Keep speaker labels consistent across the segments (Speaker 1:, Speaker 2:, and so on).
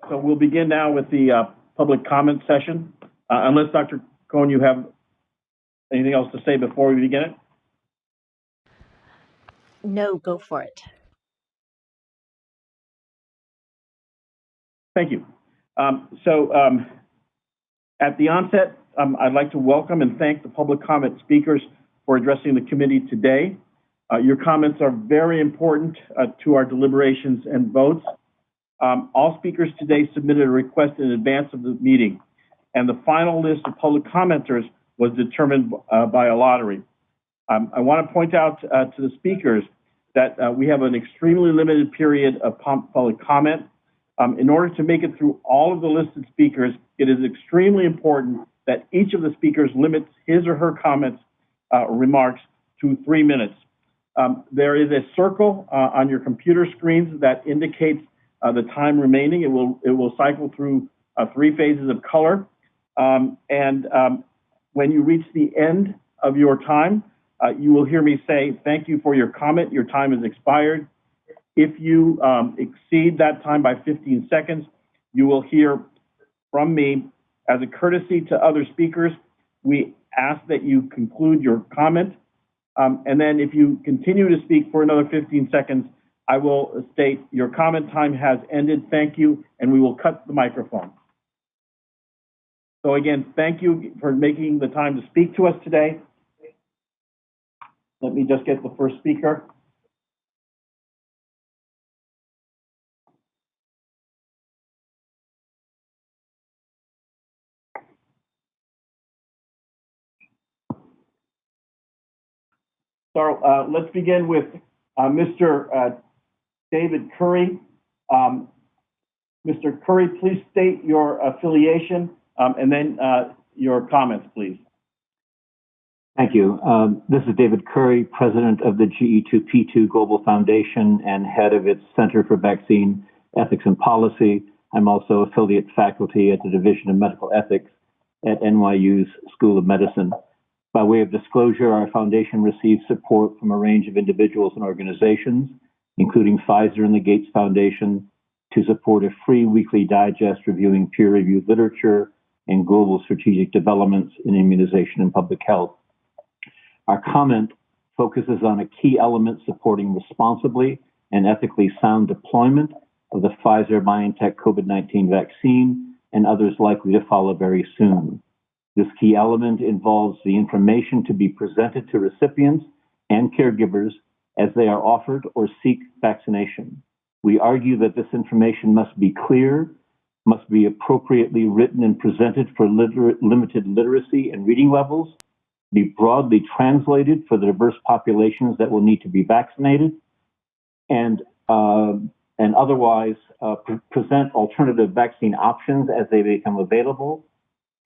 Speaker 1: So we'll begin now with the public comment session. Unless Dr. Cohen, you have anything else to say before we begin it?
Speaker 2: No, go for it.
Speaker 1: Thank you. At the onset, I'd like to welcome and thank the public comment speakers for addressing the committee today. Your comments are very important to our deliberations and votes. All speakers today submitted a request in advance of the meeting, and the final list of public commenters was determined by a lottery. I want to point out to the speakers that we have an extremely limited period of public comment. In order to make it through all of the listed speakers, it is extremely important that each of the speakers limits his or her comments remarks to 3 minutes. There is a circle on your computer screens that indicates the time remaining. It will cycle through 3 phases of color. When you reach the end of your time, you will hear me say, thank you for your comment. Your time has expired. If you exceed that time by 15 seconds, you will hear from me. As a courtesy to other speakers, we ask that you conclude your comment. And then if you continue to speak for another 15 seconds, I will state your comment time has ended. Thank you, and we will cut the microphone. So again, thank you for making the time to speak to us today. Let me just get the first speaker. So let's begin with Mr. David Curry. Mr. Curry, please state your affiliation and then your comments, please.
Speaker 3: Thank you. This is David Curry, president of the GE2P2 Global Foundation and head of its Center for Vaccine Ethics and Policy. I'm also affiliate faculty at the Division of Medical Ethics at NYU's School of Medicine. By way of disclosure, our foundation receives support from a range of individuals and organizations, including Pfizer and the Gates Foundation, to support a free weekly digest reviewing peer-reviewed literature and global strategic developments in immunization and public health. Our comment focuses on a key element supporting responsibly and ethically sound deployment of the Pfizer-BioNTech COVID-19 vaccine and others likely to follow very soon. This key element involves the information to be presented to recipients and caregivers as they are offered or seek vaccination. We argue that this information must be clear, must be appropriately written and presented for limited literacy and reading levels, be broadly translated for the diverse populations that will need to be vaccinated, and otherwise present alternative vaccine options as they become available,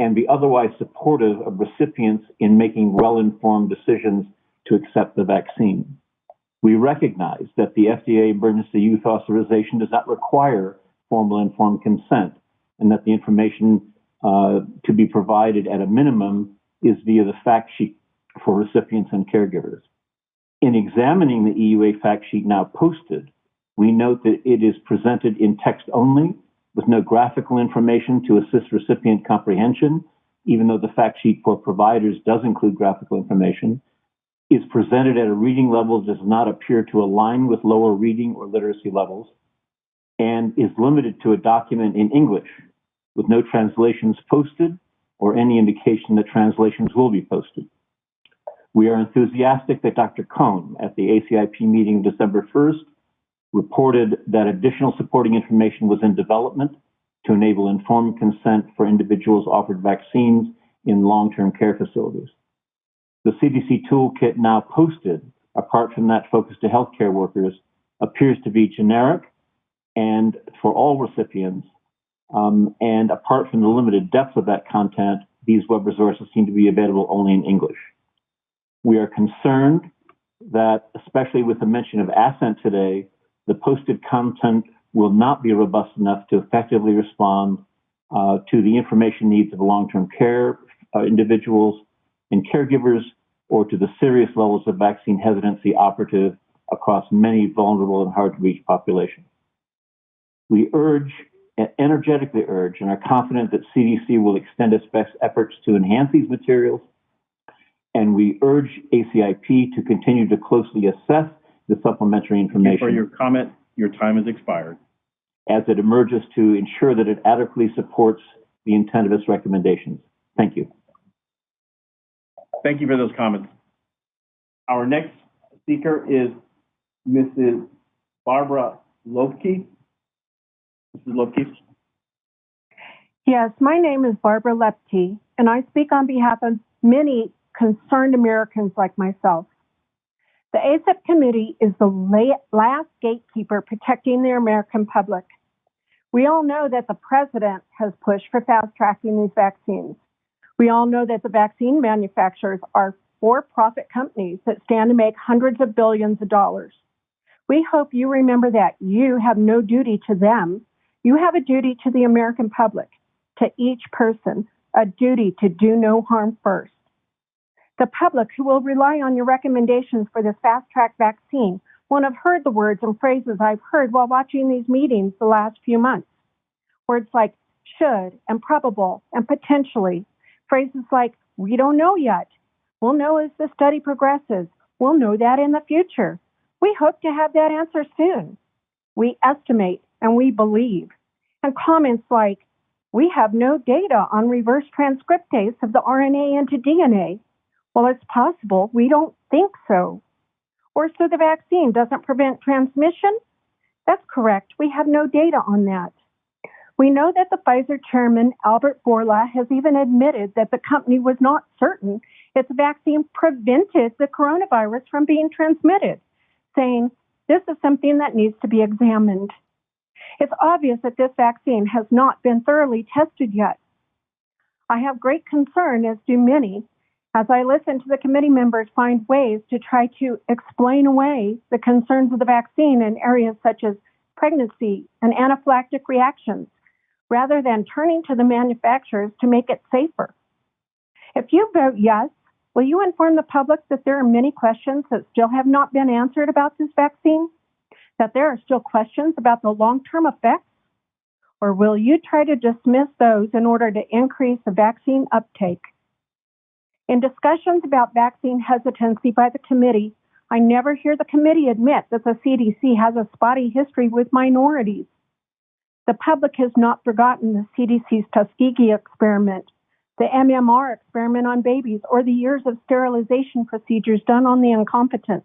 Speaker 3: and be otherwise supportive of recipients in making well-informed decisions to accept the vaccine. We recognize that the FDA emergency use authorization does not require formal informed consent, and that the information to be provided at a minimum is via the fact sheet for recipients and caregivers. In examining the EUA fact sheet now posted, we note that it is presented in text only, with no graphical information to assist recipient comprehension, even though the fact sheet for providers does include graphical information, is presented at a reading level that does not appear to align with lower reading or literacy levels, and is limited to a document in English, with no translations posted or any indication that translations will be posted. We are enthusiastic that Dr. Cohn at the ACIP meeting December 1st reported that additional supporting information was in development to enable informed consent for individuals offered vaccines in long-term care facilities. The CDC toolkit now posted, apart from that focus to healthcare workers, appears to be generic and for all recipients. And apart from the limited depth of that content, these web resources seem to be available only in English. We are concerned that, especially with the mention of ASCENT today, the posted content will not be robust enough to effectively respond to the information needs of long-term care individuals and caregivers, or to the serious levels of vaccine hesitancy operative across many vulnerable and hard-to-reach populations. We urge energetically urge and are confident that CDC will extend its best efforts to enhance these materials. And we urge ACIP to continue to closely assess the supplementary information.
Speaker 1: For your comment, your time has expired.
Speaker 3: As it emerges to ensure that it adequately supports the intent of its recommendations. Thank you.
Speaker 1: Thank you for those comments. Our next speaker is Mrs. Barbara Lopke. Mrs. Lopke.
Speaker 2: Yes, my name is Barbara Lepke, and I speak on behalf of many concerned Americans like myself. The ACIP committee is the last gatekeeper protecting the American public. We all know that the president has pushed for fast-tracking these vaccines. We all know that the vaccine manufacturers are for-profit companies that stand to make hundreds of billions of dollars. We hope you remember that you have no duty to them. You have a duty to the American public, to each person, a duty to do no harm first. The public who will rely on your recommendations for this fast-track vaccine won't have heard the words and phrases I've heard while watching these meetings the last few months. Words like should and probable and potentially. Phrases like, we don't know yet. We'll know as the study progresses. We'll know that in the future. We hope to have that answer soon. We estimate and we believe. And comments like, we have no data on reverse transcriptase of the RNA into DNA. Well, it's possible. We don't think so. Or so the vaccine doesn't prevent transmission? That's correct. We have no data on that. We know that the Pfizer chairman, Albert Bourla, has even admitted that the company was not certain its vaccine prevented the coronavirus from being transmitted, saying, this is something that needs to be examined. It's obvious that this vaccine has not been thoroughly tested yet. I have great concern, as do many, as I listen to the committee members find ways to try to explain away the concerns of the vaccine in areas such as pregnancy and anaphylactic reactions, rather than turning to the manufacturers to make it safer. If you vote yes, will you inform the public that there are many questions that still have not been answered about this vaccine? That there are still questions about the long-term effects? Or will you try to dismiss those in order to increase the vaccine uptake? In discussions about vaccine hesitancy by the committee, I never hear the committee admit that the CDC has a spotty history with minorities. The public has not forgotten the CDC's Tuskegee experiment, the MMR experiment on babies, or the years of sterilization procedures done on the incompetent.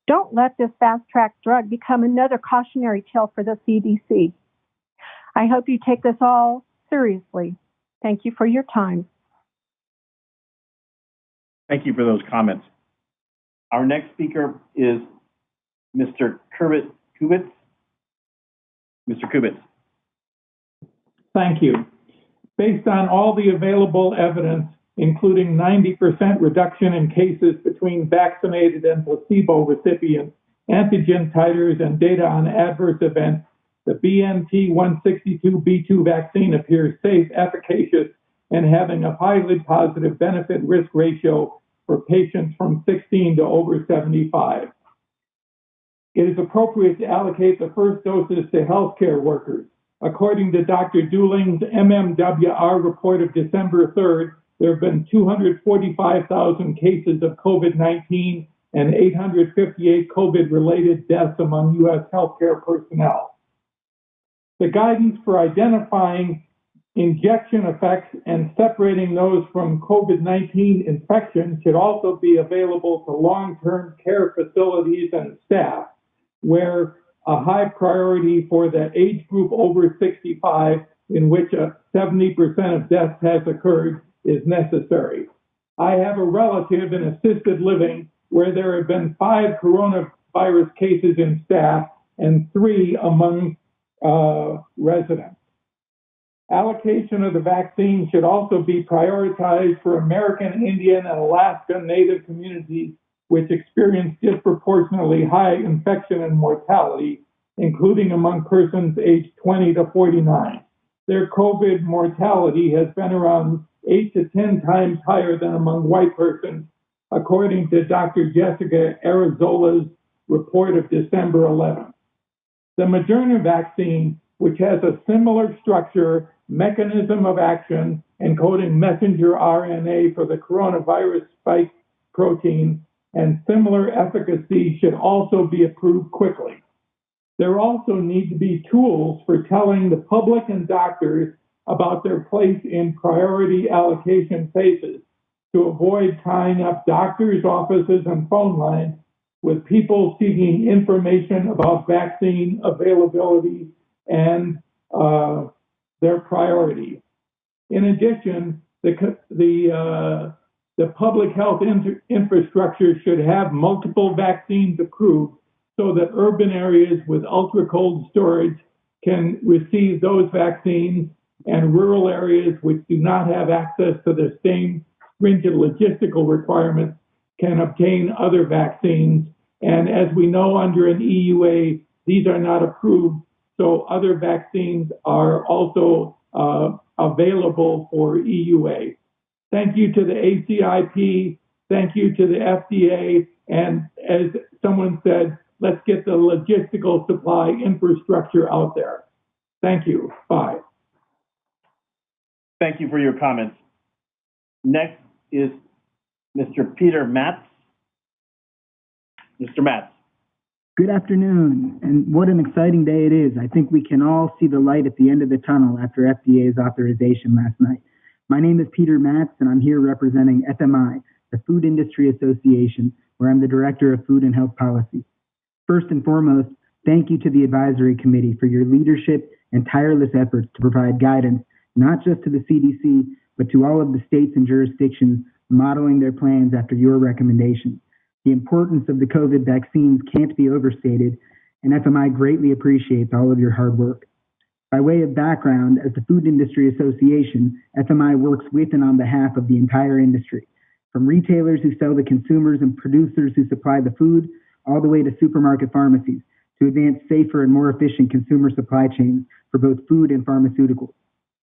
Speaker 2: Don't let this fast-track drug become another cautionary tale for the CDC. I hope you take this all seriously. Thank you for your time.
Speaker 1: Thank you for those comments. Our next speaker is Mr. Kubitz. Mr. Kubitz.
Speaker 4: Thank you. Based on all the available evidence, including 90% reduction in cases between vaccinated and placebo recipients, antigen titers, and data on adverse events, the BNT162b2 vaccine appears safe, efficacious, and having a highly positive benefit-risk ratio for patients from 16 to over 75. It is appropriate to allocate the first doses to healthcare workers. According to Dr. Dooling's MMWR report of December 3rd, there have been 245,000 cases of COVID-19 and 858 COVID-related deaths among U.S. healthcare personnel. The guidance for identifying injection effects and separating those from COVID-19 infection should also be available to long-term care facilities and staff, where a high priority for the age group over 65, in which 70% of deaths has occurred, is necessary. I have a relative in assisted living where there have been 5 coronavirus cases in staff and 3 among residents. Allocation of the vaccine should also be prioritized for American Indian and Alaska Native communities, which experience disproportionately high infection and mortality, including among persons aged 20 to 49. Their COVID mortality has been around 8 to 10 times higher than among white persons, according to Dr. Jessica Arizola's report of December 11th. The Moderna vaccine which has a similar structure, mechanism of action, encoding messenger RNA for the coronavirus spike protein, and similar efficacy should also be approved quickly. There also need to be tools for telling the public and doctors about their place in priority allocation phases to avoid tying up doctors' offices and phone lines with people seeking information about vaccine availability and their priority. In addition, the public health infrastructure should have multiple vaccines approved so that urban areas with ultra cold storage can receive those vaccines and rural areas which do not have access to the same stringent logistical requirements can obtain other vaccines. And as we know under an EUA, these are not approved, so other vaccines are also available for EUA. Thank you to the ACIP, thank you to the FDA, and as someone said, let's get the logistical supply infrastructure out there. Thank you. Bye.
Speaker 1: Thank you for your comments. Next is Mr. Peter Matz. Mr. Matz.
Speaker 5: Good afternoon, and what an exciting day it is. I think we can all see the light at the end of the tunnel after FDA's authorization last night. My name is Peter Matz, and I'm here representing FMI, the Food Industry Association, where I'm the Director of Food and Health Policy. First and foremost, thank you to the Advisory Committee for your leadership and tireless efforts to provide guidance, not just to the CDC, but to all of the states and jurisdictions modeling their plans after your recommendations. The importance of the COVID vaccines can't be overstated, and FMI greatly appreciates all of your hard work. By way of background, as the Food Industry Association, FMI works with and on behalf of the entire industry, from retailers who sell to consumers and producers who supply the food, all the way to supermarket pharmacies, to advance safer and more efficient consumer supply chains for both food and pharmaceuticals.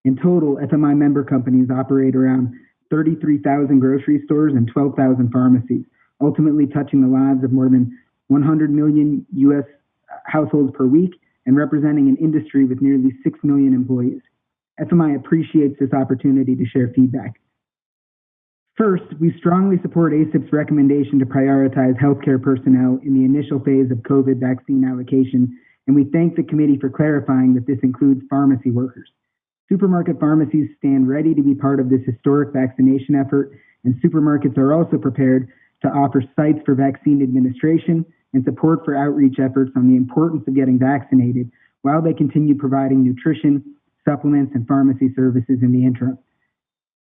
Speaker 5: In total, FMI member companies operate around 33,000 grocery stores and 12,000 pharmacies, ultimately touching the lives of more than 100 million U.S. households per week and representing an industry with nearly 6 million employees. FMI appreciates this opportunity to share feedback. First, we strongly support ACIP's recommendation to prioritize healthcare personnel in the initial phase of COVID vaccine allocation, and we thank the committee for clarifying that this includes pharmacy workers. Supermarket pharmacies stand ready to be part of this historic vaccination effort, and supermarkets are also prepared to offer sites for vaccine administration and support for outreach efforts on the importance of getting vaccinated while they continue providing nutrition, supplements, and pharmacy services in the interim.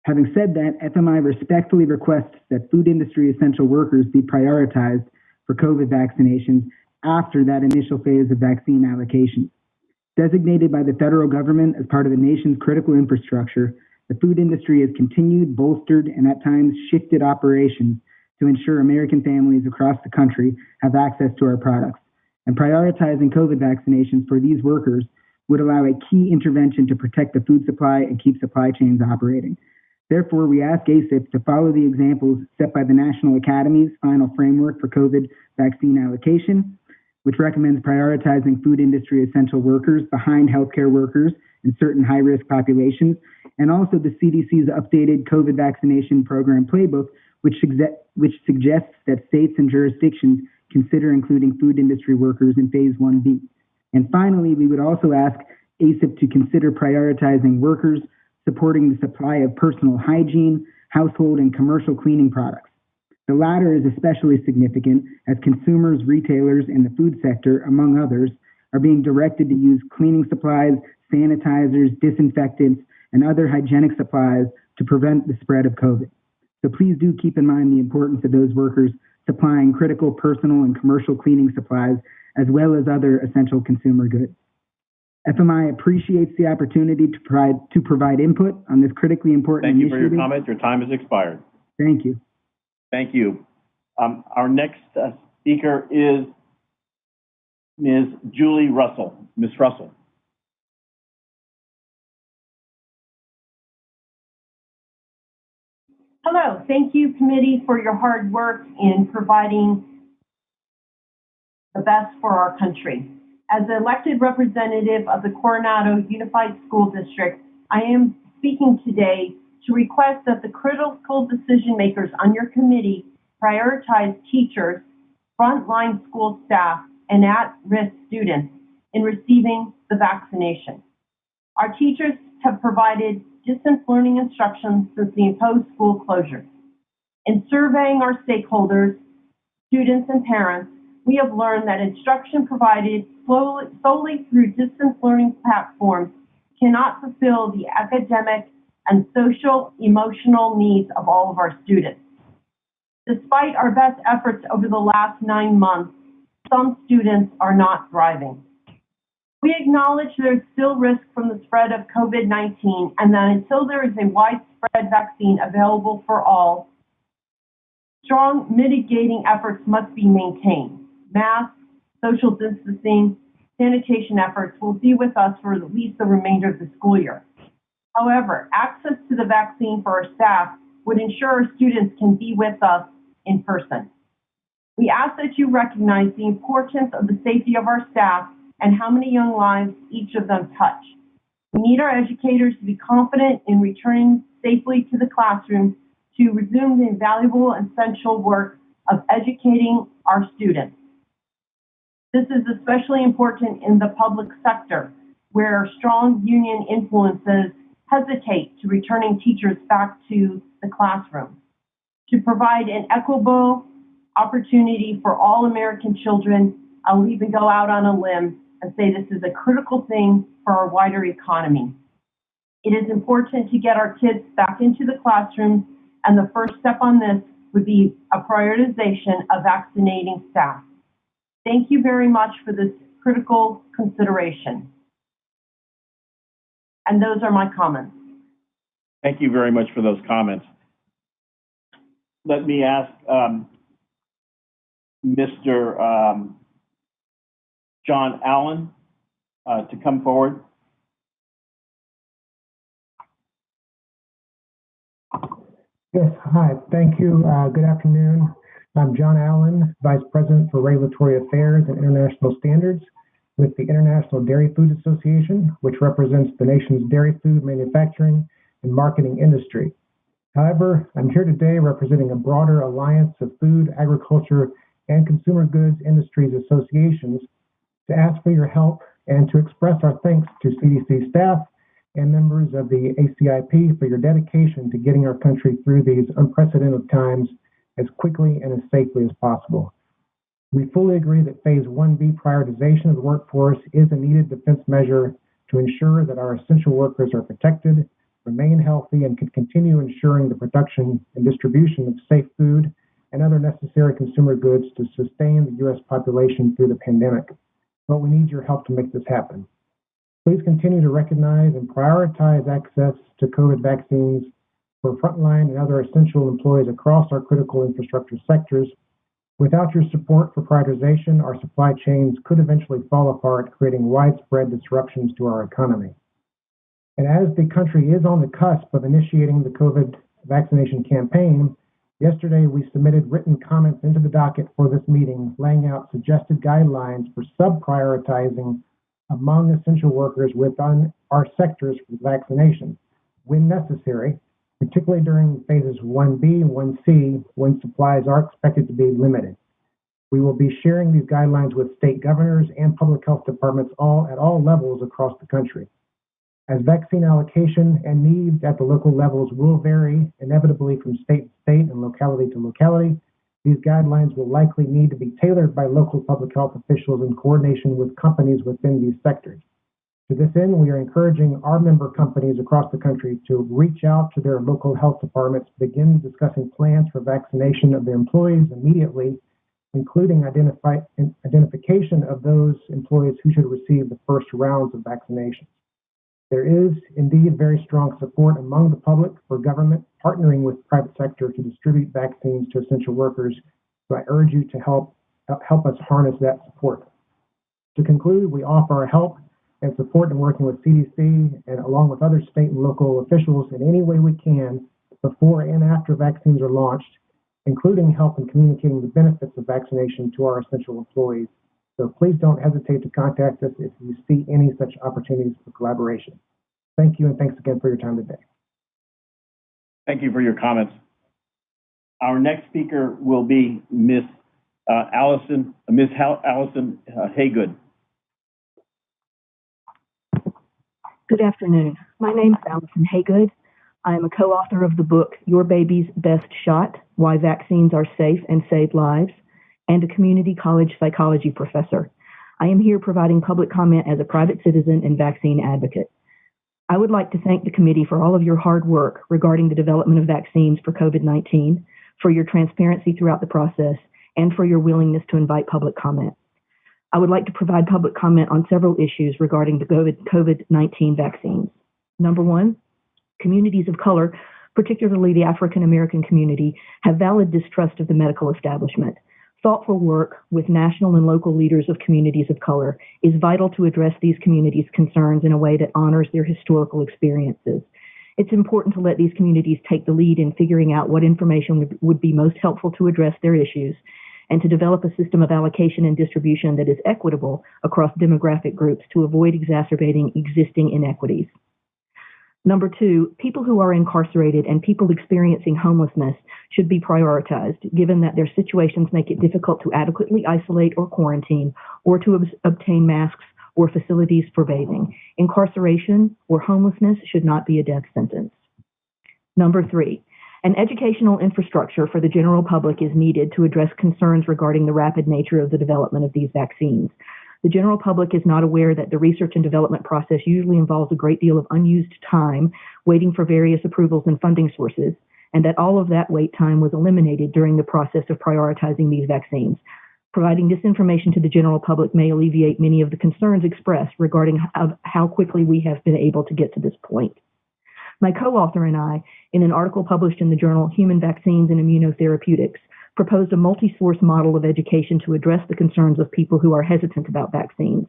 Speaker 5: Having said that, FMI respectfully requests that food industry essential workers be prioritized for COVID vaccinations after that initial phase of vaccine allocation. Designated by the federal government as part of the nation's critical infrastructure, the food industry has continued, bolstered, and at times shifted operations to ensure American families across the country have access to our products. And prioritizing COVID vaccinations for these workers would allow a key intervention to protect the food supply and keep supply chains operating. Therefore, we ask ACIP to follow the examples set by the National Academy's final framework for COVID vaccine allocation, which recommends prioritizing food industry essential workers behind healthcare workers in certain high-risk populations, and also the CDC's updated COVID vaccination program playbook, which suggests that states and jurisdictions consider including food industry workers in Phase 1B. And finally, we would also ask ACIP to consider prioritizing workers supporting the supply of personal hygiene, household, and commercial cleaning products. The latter is especially significant as consumers, retailers, and the food sector, among others, are being directed to use cleaning supplies, sanitizers, disinfectants, and other hygienic supplies to prevent the spread of COVID. So please do keep in mind the importance of those workers supplying critical personal and commercial cleaning supplies, as well as other essential consumer goods. FMI appreciates the opportunity to provide input on this critically important initiative.
Speaker 1: Thank you for your comment. Your time has expired.
Speaker 5: Thank you.
Speaker 1: Thank you. Our next speaker is Ms. Julie Russell. Ms. Russell.
Speaker 6: Hello. Thank you, committee, for your hard work in providing the best for our country. As the elected representative of the Coronado Unified School District, I am speaking today to request that the critical decision makers on your committee prioritize teachers, frontline school staff, and at-risk students in receiving the vaccination. Our teachers have provided distance learning instructions since the imposed school closures. In surveying our stakeholders, students, and parents, we have learned that instruction provided solely through distance learning platforms cannot fulfill the academic and social emotional needs of all of our students. Despite our best efforts over the last 9 months, some students are not thriving. We acknowledge there is still risk from the spread of COVID-19 and that until there is a widespread vaccine available for all, strong mitigating efforts must be maintained. Masks, social distancing, sanitation efforts will be with us for at least the remainder of the school year. However, access to the vaccine for our staff would ensure our students can be with us in person. We ask that you recognize the importance of the safety of our staff and how many young lives each of them touch. We need our educators to be confident in returning safely to the classroom to resume the invaluable and essential work of educating our students. This is especially important in the public sector, where strong union influences hesitate to returning teachers back to the classroom. To provide an equitable opportunity for all American children, I'll even go out on a limb and say this is a critical thing for our wider economy. It is important to get our kids back into the classroom, and the first step on this would be a prioritization of vaccinating staff. Thank you very much for this critical consideration. And those are my comments.
Speaker 1: Thank you very much for those comments. Let me ask Mr. John Allen to come forward.
Speaker 7: Yes, hi, thank you. Good afternoon. I'm John Allen, Vice President for Regulatory Affairs and International Standards with the International Dairy Food Association, which represents the nation's dairy food manufacturing and marketing industry. However, I'm here today representing a broader alliance of food, agriculture, and consumer goods industries associations to ask for your help and to express our thanks to CDC staff and members of the ACIP for your dedication to getting our country through these unprecedented times as quickly and as safely as possible. We fully agree that Phase 1B prioritization of the workforce is a needed defense measure to ensure that our essential workers are protected, remain healthy, and can continue ensuring the production and distribution of safe food and other necessary consumer goods to sustain the U.S. population through the pandemic. But we need your help to make this happen. Please continue to recognize and prioritize access to COVID vaccines for frontline and other essential employees across our critical infrastructure sectors. Without your support for prioritization, our supply chains could eventually fall apart, creating widespread disruptions to our economy. And as the country is on the cusp of initiating the COVID vaccination campaign, yesterday we submitted written comments into the docket for this meeting, laying out suggested guidelines for sub-prioritizing among essential workers within our sectors for vaccination, when necessary, particularly during phases 1B and 1C, when supplies are expected to be limited. We will be sharing these guidelines with state governors and public health departments at all levels across the country. As vaccine allocation and needs at the local levels will vary inevitably from state to state and locality to locality, these guidelines will likely need to be tailored by local public health officials in coordination with companies within these sectors. To this end, we are encouraging our member companies across the country to reach out to their local health departments, begin discussing plans for vaccination of their employees immediately, including identification of those employees who should receive the first rounds of vaccinations. There is indeed very strong support among the public for government partnering with private sector to distribute vaccines to essential workers, so I urge you to help us harness that support. To conclude, we offer our help and support in working with CDC and along with other state and local officials in any way we can before and after vaccines are launched, including help in communicating the benefits of vaccination to our essential employees So please don't hesitate to contact us if you see any such opportunities for collaboration. Thank you, and thanks again for your time today.
Speaker 1: Thank you for your comments. Our next speaker will be Ms. Allison Haygood.
Speaker 8: Good afternoon. My name is Allison Haygood. I am a co-author of the book, Your Baby's Best Shot, Why Vaccines Are Safe and Save Lives, and a community college psychology professor. I am here providing public comment as a private citizen and vaccine advocate. I would like to thank the committee for all of your hard work regarding the development of vaccines for COVID-19, for your transparency throughout the process, and for your willingness to invite public comment. I would like to provide public comment on several issues regarding the COVID-19 vaccines. Number one, communities of color, particularly the African American community, have valid distrust of the medical establishment. Thoughtful work with national and local leaders of communities of color is vital to address these communities' concerns in a way that honors their historical experiences. It's important to let these communities take the lead in figuring out what information would be most helpful to address their issues, and to develop a system of allocation and distribution that is equitable across demographic groups to avoid exacerbating existing inequities. Number two, people who are incarcerated and people experiencing homelessness should be prioritized, given that their situations make it difficult to adequately isolate or quarantine, or to obtain masks or facilities for bathing. Incarceration or homelessness should not be a death sentence. Number three, an educational infrastructure for the general public is needed to address concerns regarding the rapid nature of the development of these vaccines. The general public is not aware that the research and development process usually involves a great deal of unused time waiting for various approvals and funding sources, and that all of that wait time was eliminated during the process of prioritizing these vaccines. Providing this information to the general public may alleviate many of the concerns expressed regarding how quickly we have been able to get to this point. My co-author and I, in an article published in the journal Human Vaccines and Immunotherapeutics, proposed a multi-source model of education to address the concerns of people who are hesitant about vaccines.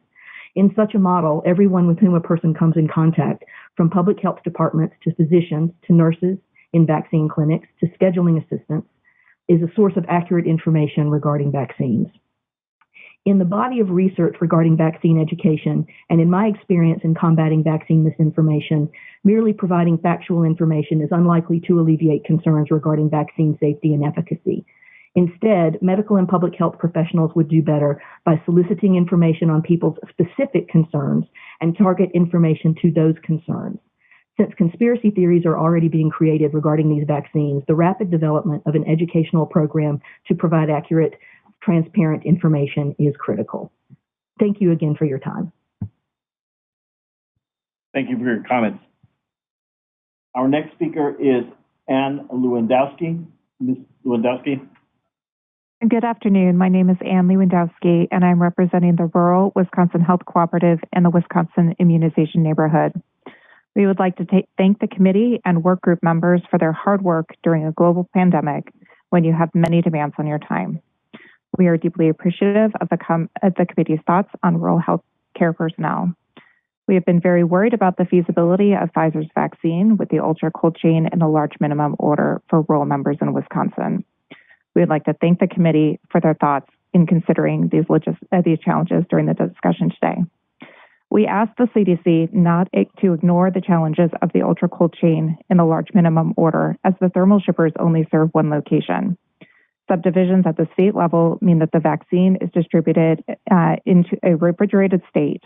Speaker 8: In such a model, everyone with whom a person comes in contact, from public health departments to physicians to nurses in vaccine clinics to scheduling assistants, is a source of accurate information regarding vaccines. In the body of research regarding vaccine education, and in my experience in combating vaccine misinformation, merely providing factual information is unlikely to alleviate concerns regarding vaccine safety and efficacy. Instead, medical and public health professionals would do better by soliciting information on people's specific concerns and target information to those concerns. Since conspiracy theories are already being created regarding these vaccines, the rapid development of an educational program to provide accurate, transparent information is critical. Thank you again for your time.
Speaker 1: Thank you for your comments. Our next speaker is Ann Lewandowski. Ms. Lewandowski.
Speaker 9: Good afternoon. My name is Ann Lewandowski, and I'm representing the Rural Wisconsin Health Cooperative and the Wisconsin Immunization Neighborhood. We would like to thank the committee and work group members for their hard work during a global pandemic when you have many demands on your time. We are deeply appreciative of the committee's thoughts on rural health care personnel. We have been very worried about the feasibility of Pfizer's vaccine with the ultra cold chain and a large minimum order for rural members in Wisconsin. We would like to thank the committee for their thoughts in considering these challenges during the discussion today. We asked the CDC not to ignore the challenges of the ultra cold chain and the large minimum order, as the thermal shippers only serve one location. Subdivisions at the state level mean that the vaccine is distributed into a refrigerated state,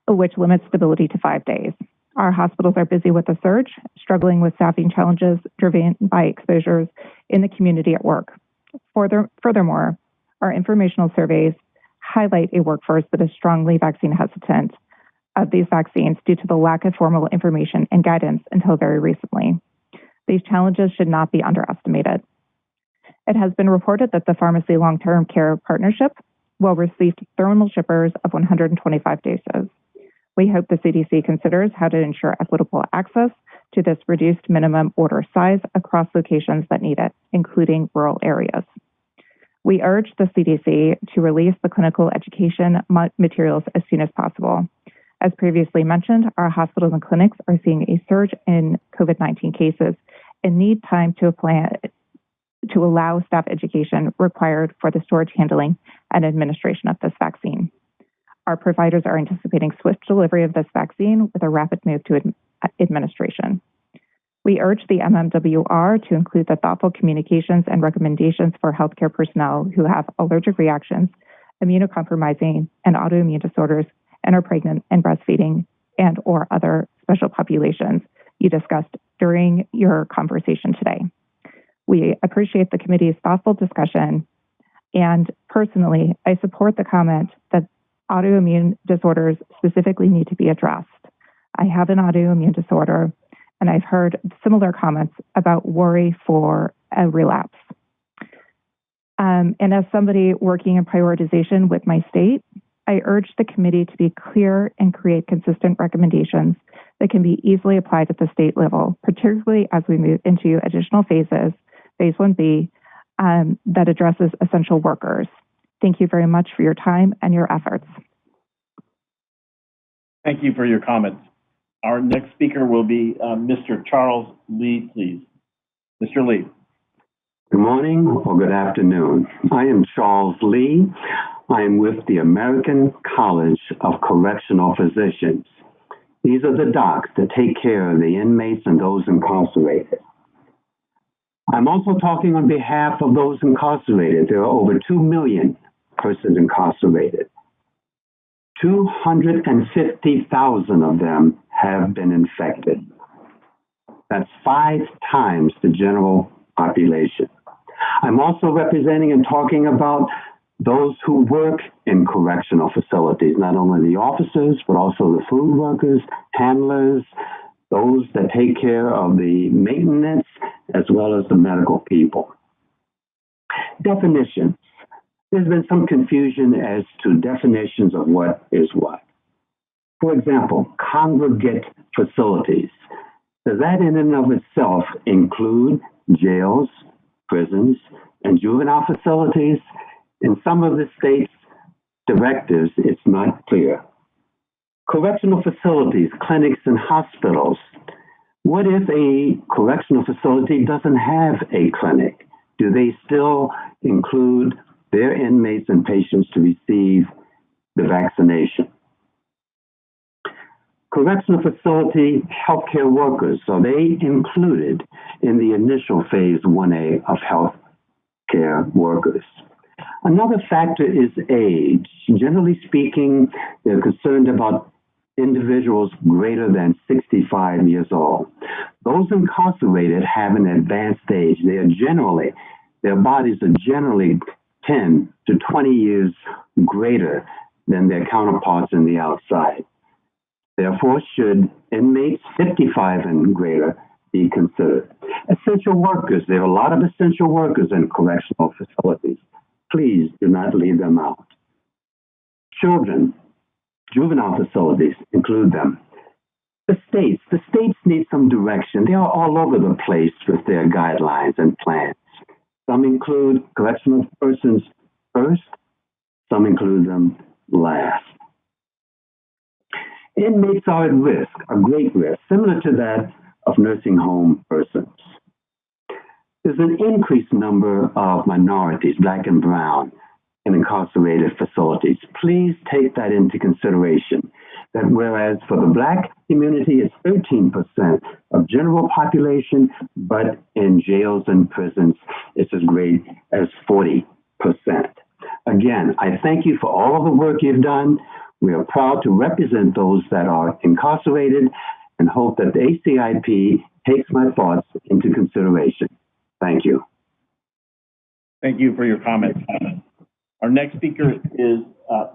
Speaker 9: which limits stability to 5 days. Our hospitals are busy with the surge, struggling with staffing challenges driven by exposures in the community at work. Furthermore, our informational surveys highlight a workforce that is strongly vaccine hesitant of these vaccines due to the lack of formal information and guidance until very recently. These challenges should not be underestimated. It has been reported that the Pharmacy Long-Term Care Partnership will receive thermal shippers of 125 doses. We hope the CDC considers how to ensure equitable access to this reduced minimum order size across locations that need it, including rural areas. We urge the CDC to release the clinical education materials as soon as possible. As previously mentioned, our hospitals and clinics are seeing a surge in COVID-19 cases and need time to to allow staff education required for the storage, handling, and administration of this vaccine. Our providers are anticipating swift delivery of this vaccine with a rapid move to administration. We urge the MMWR to include the thoughtful communications and recommendations for healthcare personnel who have allergic reactions, immunocompromising, and autoimmune disorders, and are pregnant and breastfeeding, and or other special populations you discussed during your conversation today. We appreciate the committee's thoughtful discussion, and personally, I support the comment that autoimmune disorders specifically need to be addressed. I have an autoimmune disorder, and I've heard similar comments about worry for a relapse. And as somebody working in prioritization with my state, I urge the committee to be clear and create consistent recommendations that can be easily applied at the state level, particularly as we move into additional phases, phase 1B, that addresses essential workers. Thank you very much for your time and your efforts.
Speaker 1: Thank you for your comments. Our next speaker will be Mr. Charles Lee, please. Mr. Lee.
Speaker 10: Good morning or good afternoon. I am Charles Lee. I am with the American College of Correctional Physicians. These are the docs that take care of the inmates and those incarcerated. I'm also talking on behalf of those incarcerated. There are over 2 million persons incarcerated. 250,000 of them have been infected. That's 5 times the general population. I'm also representing and talking about those who work in correctional facilities, not only the officers, but also the food workers, handlers, those that take care of the maintenance, as well as the medical people. Definitions. There's been some confusion as to definitions of what is what. For example, congregate facilities. Does that in and of itself include jails, prisons, and juvenile facilities? In some of the state's directives, it's not clear. Correctional facilities, clinics, and hospitals. What if a correctional facility doesn't have a clinic? Do they still include their inmates and patients to receive the vaccination? Correctional facility healthcare workers, are they included in the initial phase 1A of healthcare workers? Another factor is age. Generally speaking, they're concerned about individuals greater than 65 years old. Those incarcerated have an advanced age. Their bodies are generally 10 to 20 years greater than their counterparts in the outside. Therefore, should inmates 55 and greater be considered? Essential workers. There are a lot of essential workers in correctional facilities. Please do not leave them out. Children, juvenile facilities, include them. The states need some direction. They are all over the place with their guidelines and plans. Some include correctional persons first, some include them last. Inmates are at risk, a great risk, similar to that of nursing home persons. There's an increased number of minorities, Black and brown, in incarcerated facilities. Please take that into consideration, that whereas for the Black community it's 13% of general population, but in jails and prisons it's as great as 40%. Again, I thank you for all of the work you've done. We are proud to represent those that are incarcerated and hope that the ACIP takes my thoughts into consideration. Thank you.
Speaker 1: Thank you for your comments. Our next speaker is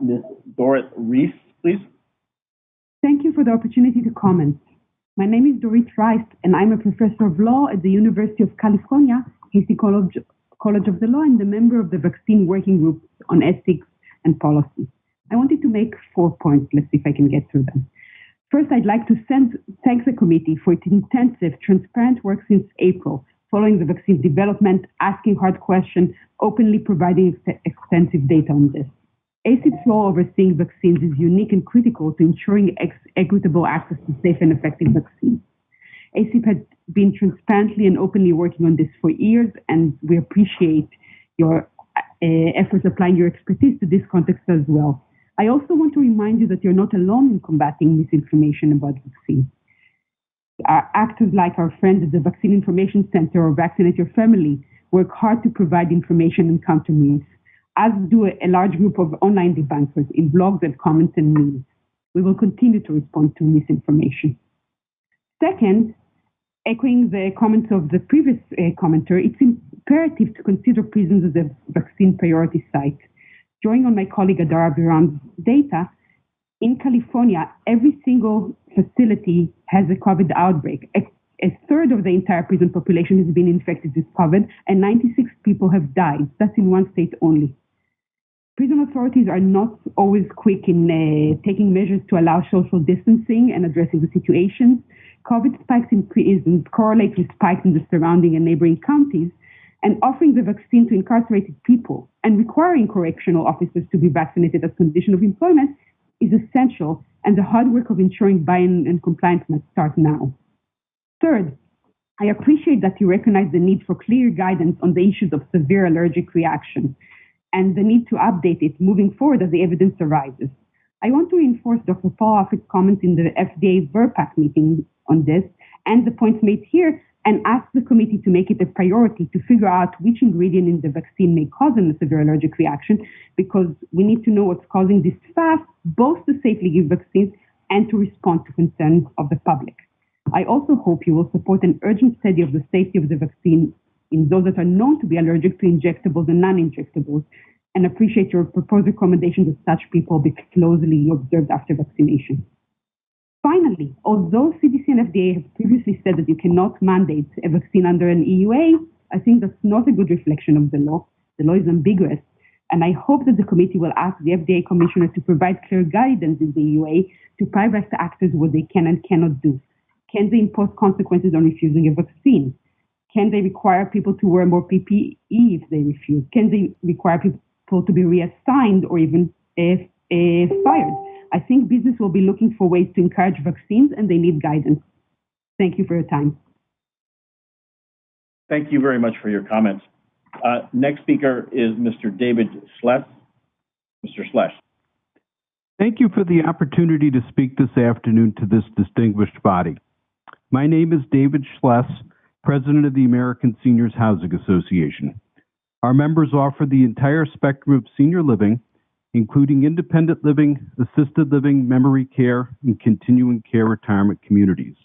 Speaker 1: Ms. Dorit Reese, please.
Speaker 11: Thank you for the opportunity to comment. My name is Dorit Reese, and I'm a professor of law at the University of California, Casey College of the Law, and a member of the Vaccine Working Group on Ethics and Policy. I wanted to make 4 points. Let's see if I can get through them. First, I'd like to thank the committee for its intensive, transparent work since April, following the vaccine development, asking hard questions, openly providing extensive data on this. ACIP's law overseeing vaccines is unique and critical to ensuring equitable access to safe and effective vaccines. ACIP has been transparently and openly working on this for years, and we appreciate your efforts applying your expertise to this context as well. I also want to remind you that you're not alone in combating misinformation about vaccines. Actors like our friends at the Vaccine Information Center or Vaccinate Your Family work hard to provide information and counter myths, as do a large group of online debunkers in blogs and comments and memes. We will continue to respond to misinformation. Second, echoing the comments of the previous commenter, it's imperative to consider prisons as a vaccine priority site. Drawing on my colleague Adara Biran's data, in California, every single facility has a COVID outbreak. A third of the entire prison population has been infected with COVID, and 96 people have died. That's in one state only. Prison authorities are not always quick in taking measures to allow social distancing and addressing the situations. COVID spikes in prisons correlate with spikes in the surrounding and neighboring counties, and offering the vaccine to incarcerated people and requiring correctional officers to be vaccinated as condition of employment is essential, and the hard work of ensuring buy-in and compliance must start now. Third, I appreciate that you recognize the need for clear guidance on the issues of severe allergic reaction and the need to update it moving forward as the evidence arises. I want to reinforce Dr. Paul Offit's comments in the FDA VRPAC meeting on this and the points made here, and ask the committee to make it a priority to figure out which ingredient in the vaccine may cause a severe allergic reaction, because we need to know what's causing this fast, both to safely give vaccines and to respond to concerns of the public. I also hope you will support an urgent study of the safety of the vaccine in those that are known to be allergic to injectables and non-injectables, and appreciate your proposed recommendations that such people be closely observed after vaccination. Finally, although CDC and FDA have previously said that you cannot mandate a vaccine under an EUA, I think that's not a good reflection of the law. The law is ambiguous, and I hope that the committee will ask the FDA commissioner to provide clear guidance in the EUA to private actors what they can and cannot do. Can they impose consequences on refusing a vaccine? Can they require people to wear more PPE if they refuse? Can they require people to be reassigned or even fired? I think business will be looking for ways to encourage vaccines, and they need guidance. Thank you for your time.
Speaker 1: Thank you very much for your comments. Next speaker is Mr. David Schles. Mr. Schles.
Speaker 12: Thank you for the opportunity to speak this afternoon to this distinguished body. My name is David Schles, President of the American Seniors Housing Association. Our members offer the entire spectrum of senior living, including independent living, assisted living, memory care, and continuing care retirement communities.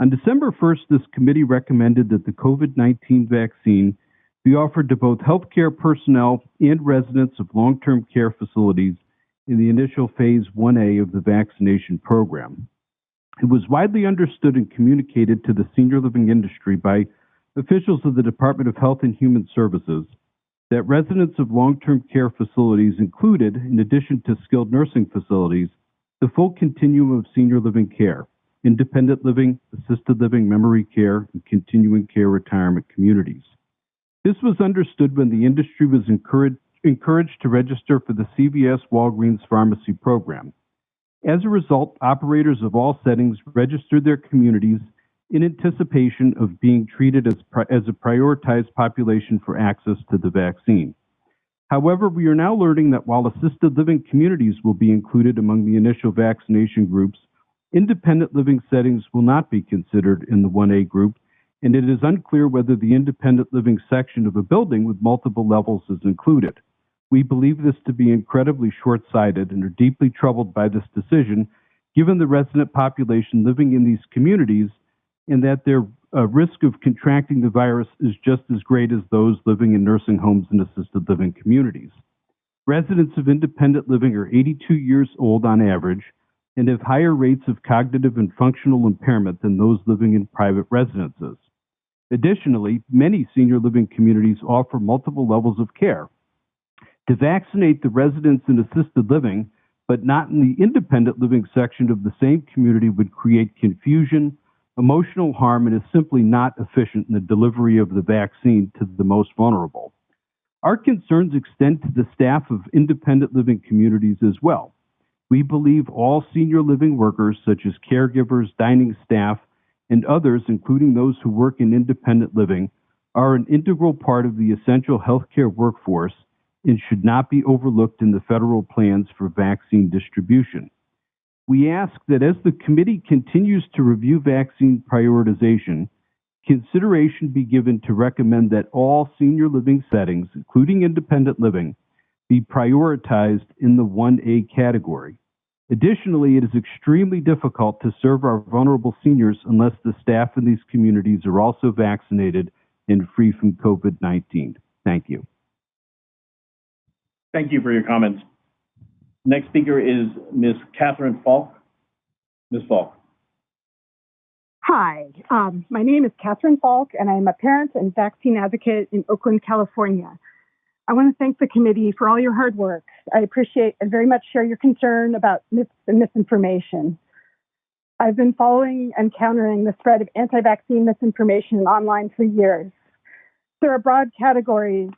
Speaker 12: On December 1st, this committee recommended that the COVID-19 vaccine be offered to both healthcare personnel and residents of long-term care facilities in the initial phase 1A of the vaccination program. It was widely understood and communicated to the senior living industry by officials of the Department of Health and Human Services that residents of long-term care facilities included, in addition to skilled nursing facilities, the full continuum of senior living care, independent living, assisted living, memory care, and continuing care retirement communities. This was understood when the industry was encouraged to register for the CVS Walgreens Pharmacy Program. As a result, operators of all settings registered their communities in anticipation of being treated as a prioritized population for access to the vaccine. However, we are now learning that while assisted living communities will be included among the initial vaccination groups, independent living settings will not be considered in the 1A group, and it is unclear whether the independent living section of a building with multiple levels is included. We believe this to be incredibly short-sighted and are deeply troubled by this decision, given the resident population living in these communities and that their risk of contracting the virus is just as great as those living in nursing homes and assisted living communities. Residents of independent living are 82 years old on average and have higher rates of cognitive and functional impairment than those living in private residences. Additionally, many senior living communities offer multiple levels of care. To vaccinate the residents in assisted living, but not in the independent living section of the same community, would create confusion, emotional harm, and is simply not efficient in the delivery of the vaccine to the most vulnerable. Our concerns extend to the staff of independent living communities as well. We believe all senior living workers, such as caregivers, dining staff, and others, including those who work in independent living, are an integral part of the essential healthcare workforce and should not be overlooked in the federal plans for vaccine distribution. We ask that as the committee continues to review vaccine prioritization, consideration be given to recommend that all senior living settings, including independent living, be prioritized in the 1A category. Additionally, it is extremely difficult to serve our vulnerable seniors unless the staff in these communities are also vaccinated and free from COVID-19. Thank you.
Speaker 1: Thank you for your comments. Next speaker is Ms. Katherine Faulk. Ms. Faulk.
Speaker 2: Hi, my name is Katherine Faulk, and I'm a parent and vaccine advocate in Oakland, California. I want to thank the committee for all your hard work. I appreciate and very much share your concern about myths and misinformation. I've been following and countering the spread of anti-vaccine misinformation online for years. There are broad categories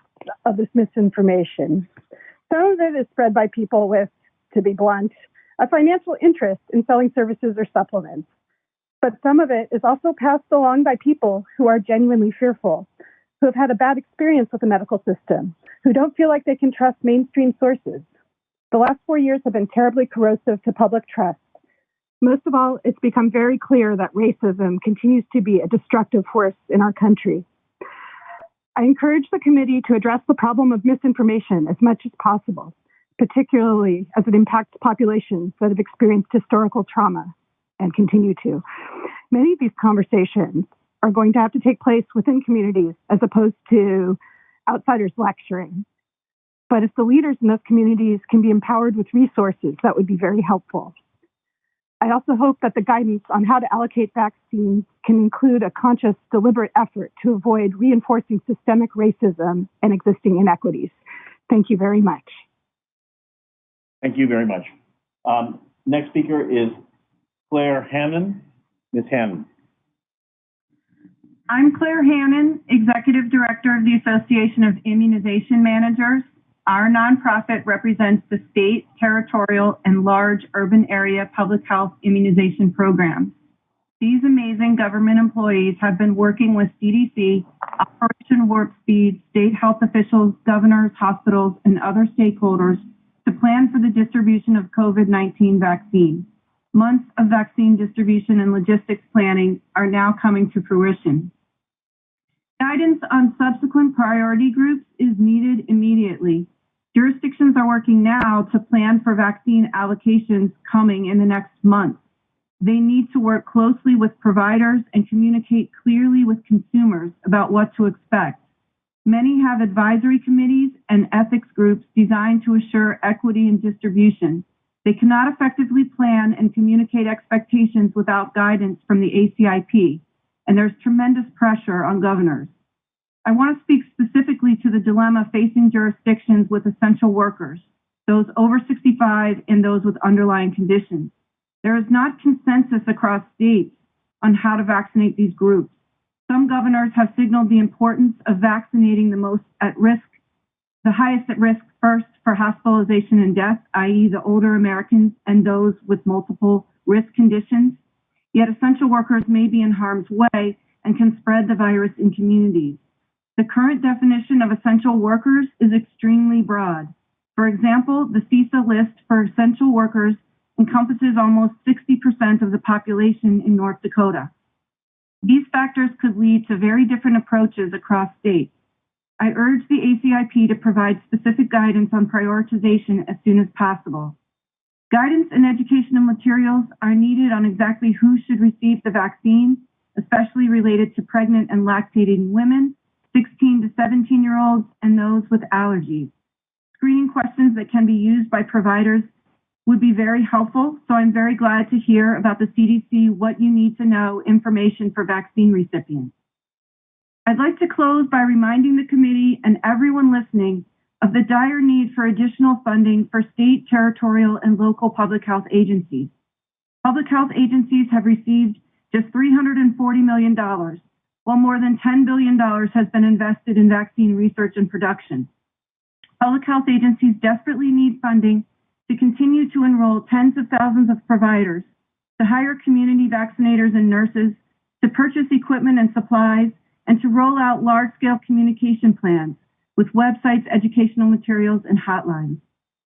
Speaker 2: of this misinformation. Some of it is spread by people with, to be blunt, a financial interest in selling services or supplements. But some of it is also passed along by people who are genuinely fearful, who have had a bad experience with the medical system, who don't feel like they can trust mainstream sources. The last 4 years have been terribly corrosive to public trust. Most of all, it's become very clear that racism continues to be a destructive force in our country. I encourage the committee to address the problem of misinformation as much as possible, particularly as it impacts populations that have experienced historical trauma and continue to. Many of these conversations are going to have to take place within communities as opposed to outsiders lecturing. But if the leaders in those communities can be empowered with resources, that would be very helpful. I also hope that the guidance on how to allocate vaccines can include a conscious, deliberate effort to avoid reinforcing systemic racism and existing inequities. Thank you very much.
Speaker 1: Thank you very much. Next speaker is Claire Hannon. Ms. Hannon.
Speaker 13: I'm Claire Hannon, Executive Director of the Association of Immunization Managers. Our nonprofit represents the state, territorial, and large urban area public health immunization programs. These amazing government employees have been working with CDC, Operation Warp Speed, state health officials, governors, hospitals, and other stakeholders to plan for the distribution of COVID-19 vaccine. Months of vaccine distribution and logistics planning are now coming to fruition. Guidance on subsequent priority groups is needed immediately. Jurisdictions are working now to plan for vaccine allocations coming in the next month. They need to work closely with providers and communicate clearly with consumers about what to expect. Many have advisory committees and ethics groups designed to assure equity in distribution. They cannot effectively plan and communicate expectations without guidance from the ACIP, and there's tremendous pressure on governors. I want to speak specifically to the dilemma facing jurisdictions with essential workers, those over 65 and those with underlying conditions. There is not consensus across states on how to vaccinate these groups. Some governors have signaled the importance of vaccinating the most at risk, the highest at risk first for hospitalization and death, i.e. the older Americans and those with multiple risk conditions. Yet essential workers may be in harm's way and can spread the virus in communities. The current definition of essential workers is extremely broad. For example, the CISA list for essential workers encompasses almost 60% of the population in North Dakota. These factors could lead to very different approaches across states. I urge the ACIP to provide specific guidance on prioritization as soon as possible. Guidance and educational materials are needed on exactly who should receive the vaccine, especially related to pregnant and lactating women, 16 to 17-year-olds, and those with allergies. Screening questions that can be used by providers would be very helpful, so I'm very glad to hear about the CDC What You Need to Know information for vaccine recipients. I'd like to close by reminding the committee and everyone listening of the dire need for additional funding for state, territorial, and local public health agencies. Public health agencies have received just $340 million, while more than $10 billion has been invested in vaccine research and production. Public health agencies desperately need funding to continue to enroll tens of thousands of providers, to hire community vaccinators and nurses, to purchase equipment and supplies, and to roll out large-scale communication plans with websites, educational materials, and hotlines.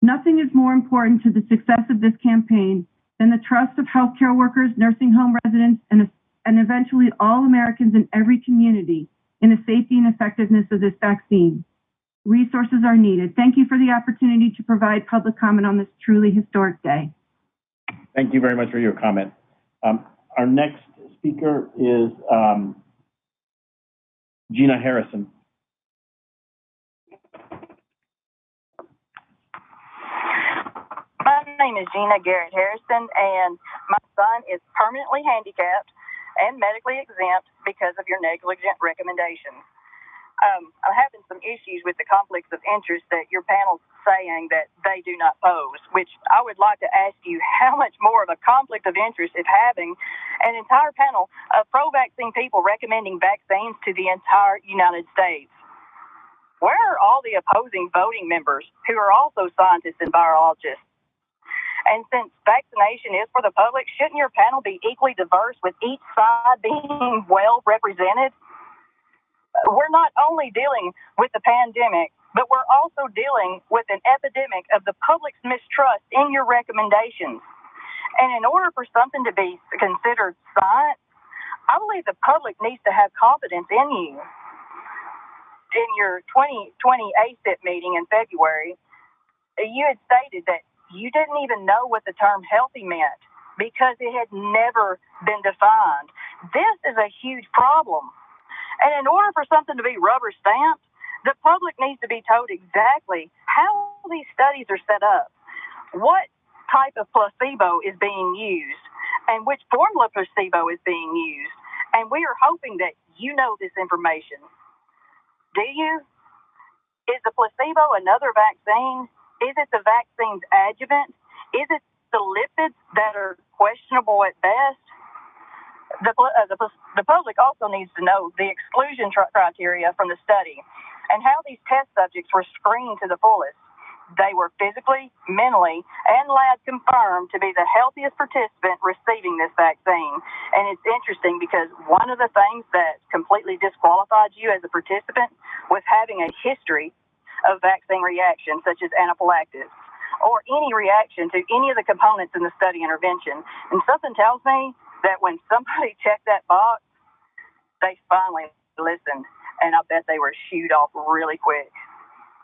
Speaker 13: Nothing is more important to the success of this campaign than the trust of healthcare workers, nursing home residents, and eventually all Americans in every community in the safety and effectiveness of this vaccine. Resources are needed. Thank you for the opportunity to provide public comment on this truly historic day.
Speaker 1: Thank you very much for your comment. Our next speaker is Gina Harrison.
Speaker 14: My name is Gina Garrett Harrison, and my son is permanently handicapped and medically exempt because of your negligent recommendations. I'm having some issues with the conflicts of interest that your panel's saying that they do not pose, which I would like to ask you how much more of a conflict of interest is having an entire panel of pro-vaccine people recommending vaccines to the entire United States. Where are all the opposing voting members who are also scientists and virologists? And since vaccination is for the public, shouldn't your panel be equally diverse with each side being well represented? We're not only dealing with the pandemic, but we're also dealing with an epidemic of the public's mistrust in your recommendations. And in order for something to be considered science, I believe the public needs to have confidence in you. In your 2020 ACIP meeting in February, you had stated that you didn't even know what the term healthy meant because it had never been defined. This is a huge problem. And in order for something to be rubber stamped, the public needs to be told exactly how these studies are set up, what type of placebo is being used, and which formula placebo is being used. And we are hoping that you know this information. Do you? Is the placebo another vaccine? Is it the vaccine's adjuvant? Is it the lipids that are questionable at best? The public also needs to know the exclusion criteria from the study and how these test subjects were screened to the fullest. They were physically, mentally, and lab confirmed to be the healthiest participant receiving this vaccine. And it's interesting because one of the things that completely disqualified you as a participant was having a history of vaccine reactions such as anaphylaxis or any reaction to any of the components in the study intervention. And something tells me that when somebody checked that box, they finally listened, and I bet they were shooed off really quick.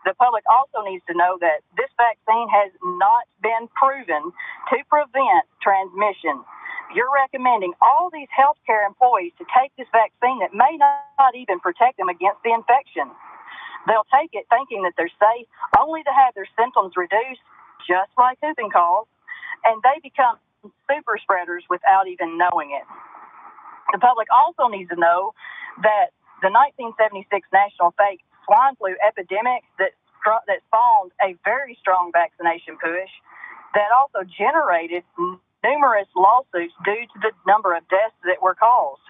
Speaker 14: The public also needs to know that this vaccine has not been proven to prevent transmission. You're recommending all these healthcare employees to take this vaccine that may not even protect them against the infection. They'll take it thinking that they're safe, only to have their symptoms reduced, just like whooping cough, and they become super spreaders without even knowing it. The public also needs to know that the 1976 national fake swine flu epidemic that spawned a very strong vaccination push that also generated numerous lawsuits due to the number of deaths that were caused.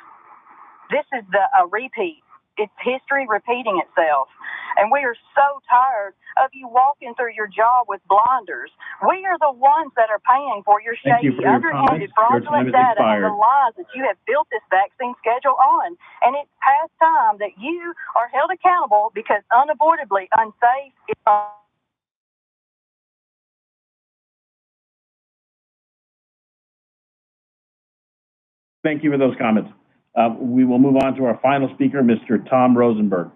Speaker 14: This is a repeat. It's history repeating itself. And we are so tired of you walking through your job with blinders. We are the ones that are paying for your shady, underhanded, fraudulent data and the lies that you have built this vaccine schedule on. And it's past time that you are held accountable because unavoidably unsafe is
Speaker 1: Thank you for those comments. We will move on to our final speaker, Mr. Tom Rosenberg.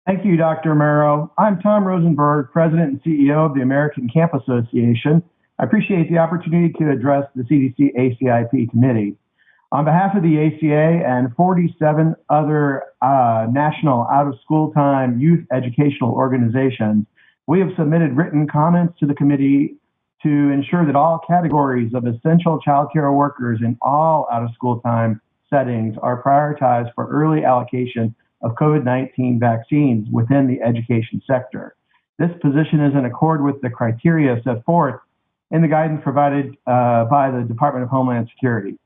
Speaker 15: Thank you, Dr. Amaro. I'm Tom Rosenberg, President and CEO of the American Camp Association. I appreciate the opportunity to address the CDC ACIP committee. On behalf of the ACA and 47 other national out-of-school time youth educational organizations, we have submitted written comments to the committee to ensure that all categories of essential childcare workers in all out-of-school time settings are prioritized for early allocation of COVID-19 vaccines within the education sector. This position is in accord with the criteria set forth in the guidance provided by the Department of Homeland Security.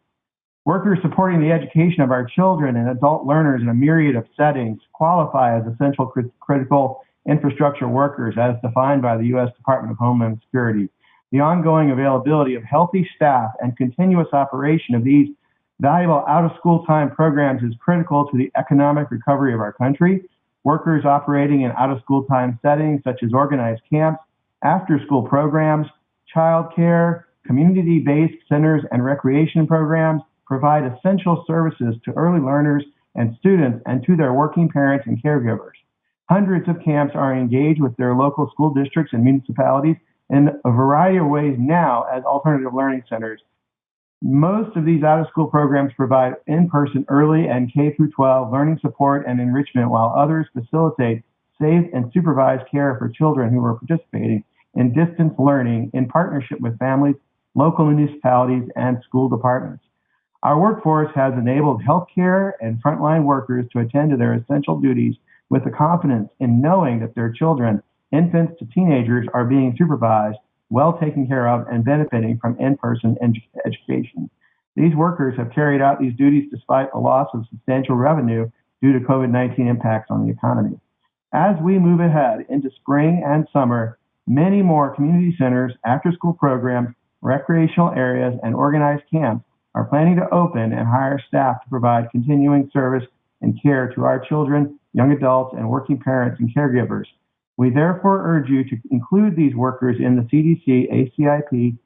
Speaker 15: Workers supporting the education of our children and adult learners in a myriad of settings qualify as essential critical infrastructure workers as defined by the U.S. Department of Homeland Security. The ongoing availability of healthy staff and continuous operation of these Valuable out-of-school time programs is critical to the economic recovery of our country. Workers operating in out-of-school time settings such as organized camps, after-school programs, childcare, community-based centers, and recreation programs provide essential services to early learners and students and to their working parents and caregivers. Hundreds of camps are engaged with their local school districts and municipalities in a variety of ways now as alternative learning centers. Most of these out-of-school programs provide in-person early and K through 12 learning support and enrichment, while others facilitate safe and supervised care for children who are participating in distance learning in partnership with families, local municipalities, and school departments. Our workforce has enabled healthcare and frontline workers to attend to their essential duties with the confidence in knowing that their children, infants to teenagers, are being supervised, well taken care of, and benefiting from in-person education. These workers have carried out these duties despite a loss of substantial revenue due to COVID-19 impacts on the economy. As we move ahead into spring and summer, many more community centers, after-school programs, recreational areas, and organized camps are planning to open and hire staff to provide continuing service and care to our children, young adults, and working parents and caregivers. We therefore urge you to include these workers in the CDC ACIP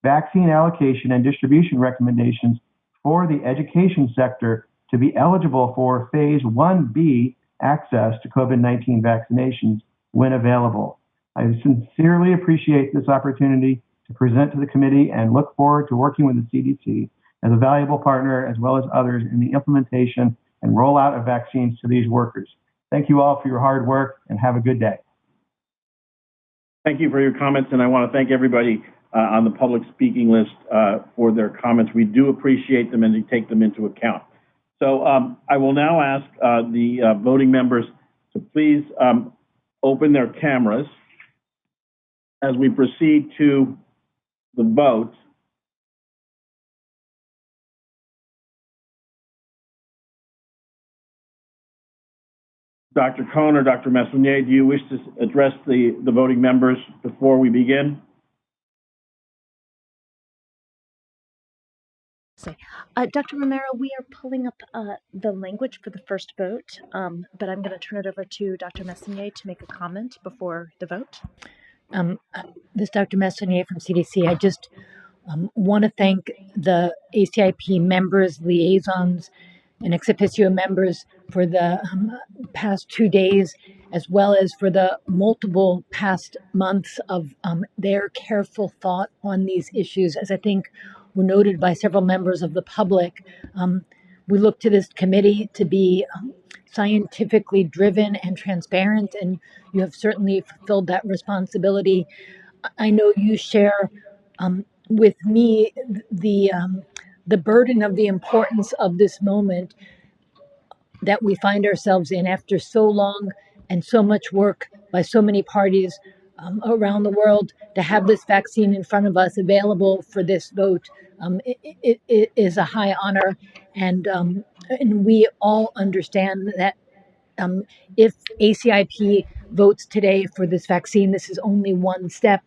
Speaker 15: vaccine allocation and distribution recommendations for the education sector to be eligible for Phase 1B access to COVID-19 vaccinations when available. I sincerely appreciate this opportunity to present to the committee and look forward to working with the CDC as a valuable partner, as well as others, in the implementation and rollout of vaccines to these workers. Thank you all for your hard work, and have a good day.
Speaker 1: Thank you for your comments, and I want to thank everybody on the public speaking list for their comments. We do appreciate them and we take them into account. So I will now ask the voting members to please open their cameras as we proceed to the vote. Dr. Cohn or Dr. Messonnier, do you wish to address the voting members before we begin?
Speaker 16: Dr. Romero, we are pulling up the language for the first vote, but I'm going to turn it over to Dr. Messonnier to make a comment before the vote.
Speaker 17: This is Dr. Messonnier from CDC. I just want to thank the ACIP members, liaisons, and ex officio members for the past 2 days, as well as for the multiple past months of their careful thought on these issues. As I think were noted by several members of the public, we look to this committee to be scientifically driven and transparent, and you have certainly fulfilled that responsibility. I know you share with me the burden of the importance of this moment that we find ourselves in after so long and so much work by so many parties around the world. To have this vaccine in front of us available for this vote it is a high honor, and we all understand that if ACIP votes today for this vaccine, this is only one step.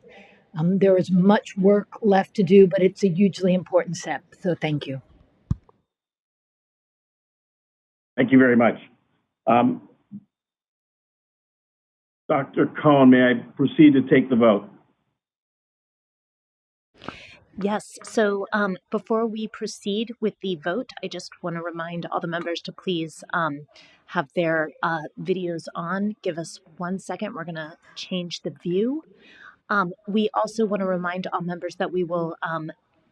Speaker 17: There is much work left to do, but it's a hugely important step. So thank you.
Speaker 1: Thank you very much. Dr. Cohn, may I proceed to take the vote?
Speaker 16: Yes, so before we proceed with the vote, I just want to remind all the members to please have their videos on. Give us 1 second. We're going to change the view. We also want to remind all members that we will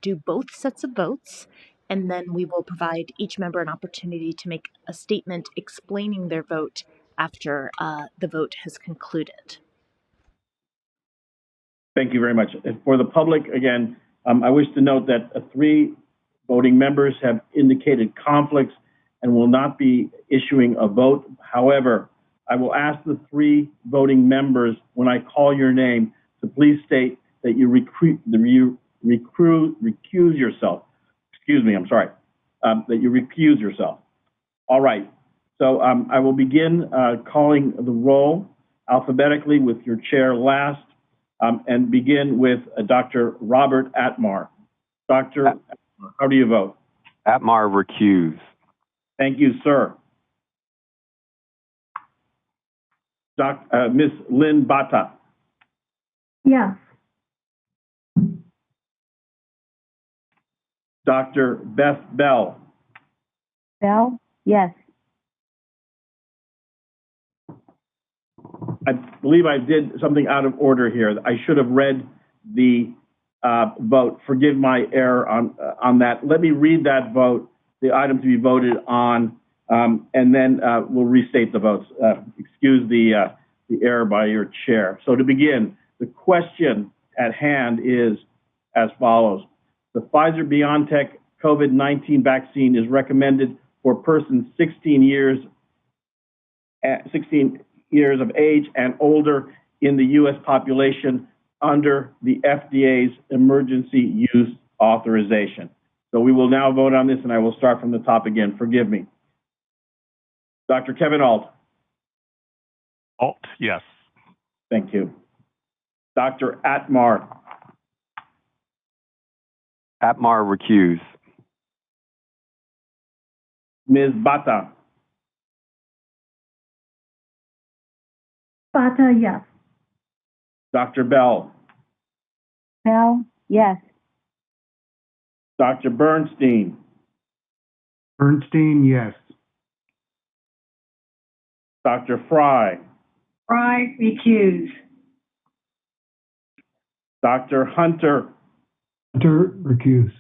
Speaker 16: do both sets of votes, and then we will provide each member an opportunity to make a statement explaining their vote after the vote has concluded.
Speaker 1: Thank you very much. For the public, again, I wish to note that 3 voting members have indicated conflicts and will not be issuing a vote. However, I will ask the 3 voting members, when I call your name, to please state that you recuse yourself. Excuse me, I'm sorry. That you recuse yourself. All right. So I will begin calling the roll alphabetically with your chair last, and begin with Dr. Robert Atmar. Dr. Atmar, how do you vote?
Speaker 18: Atmar recuse.
Speaker 1: Thank you, sir. Ms. Lynn Bata.
Speaker 2: Yes.
Speaker 1: Dr. Beth Bell.
Speaker 2: Bell? Yes.
Speaker 1: I believe I did something out of order here. I should have read the vote. Forgive my error on that. Let me read that vote, the item to be voted on, and then we'll restate the votes. Excuse the error by your chair. So to begin, the question at hand is as follows. The Pfizer-BioNTech COVID-19 vaccine is recommended for persons 16 years of age and older in the U.S. population under the FDA's emergency use authorization. So we will now vote on this, and I will start from the top again. Forgive me. Dr. Kevin Alt.
Speaker 18: Alt, yes.
Speaker 1: Thank you. Dr. Atmar.
Speaker 18: Atmar recuse.
Speaker 1: Ms. Bata.
Speaker 2: Bata, yes.
Speaker 1: Dr. Bell.
Speaker 2: Bell? Yes.
Speaker 1: Dr. Bernstein.
Speaker 15: Bernstein, yes.
Speaker 1: Dr. Fry.
Speaker 17: Fry recuse.
Speaker 1: Dr. Hunter.
Speaker 15: Hunter, recuse.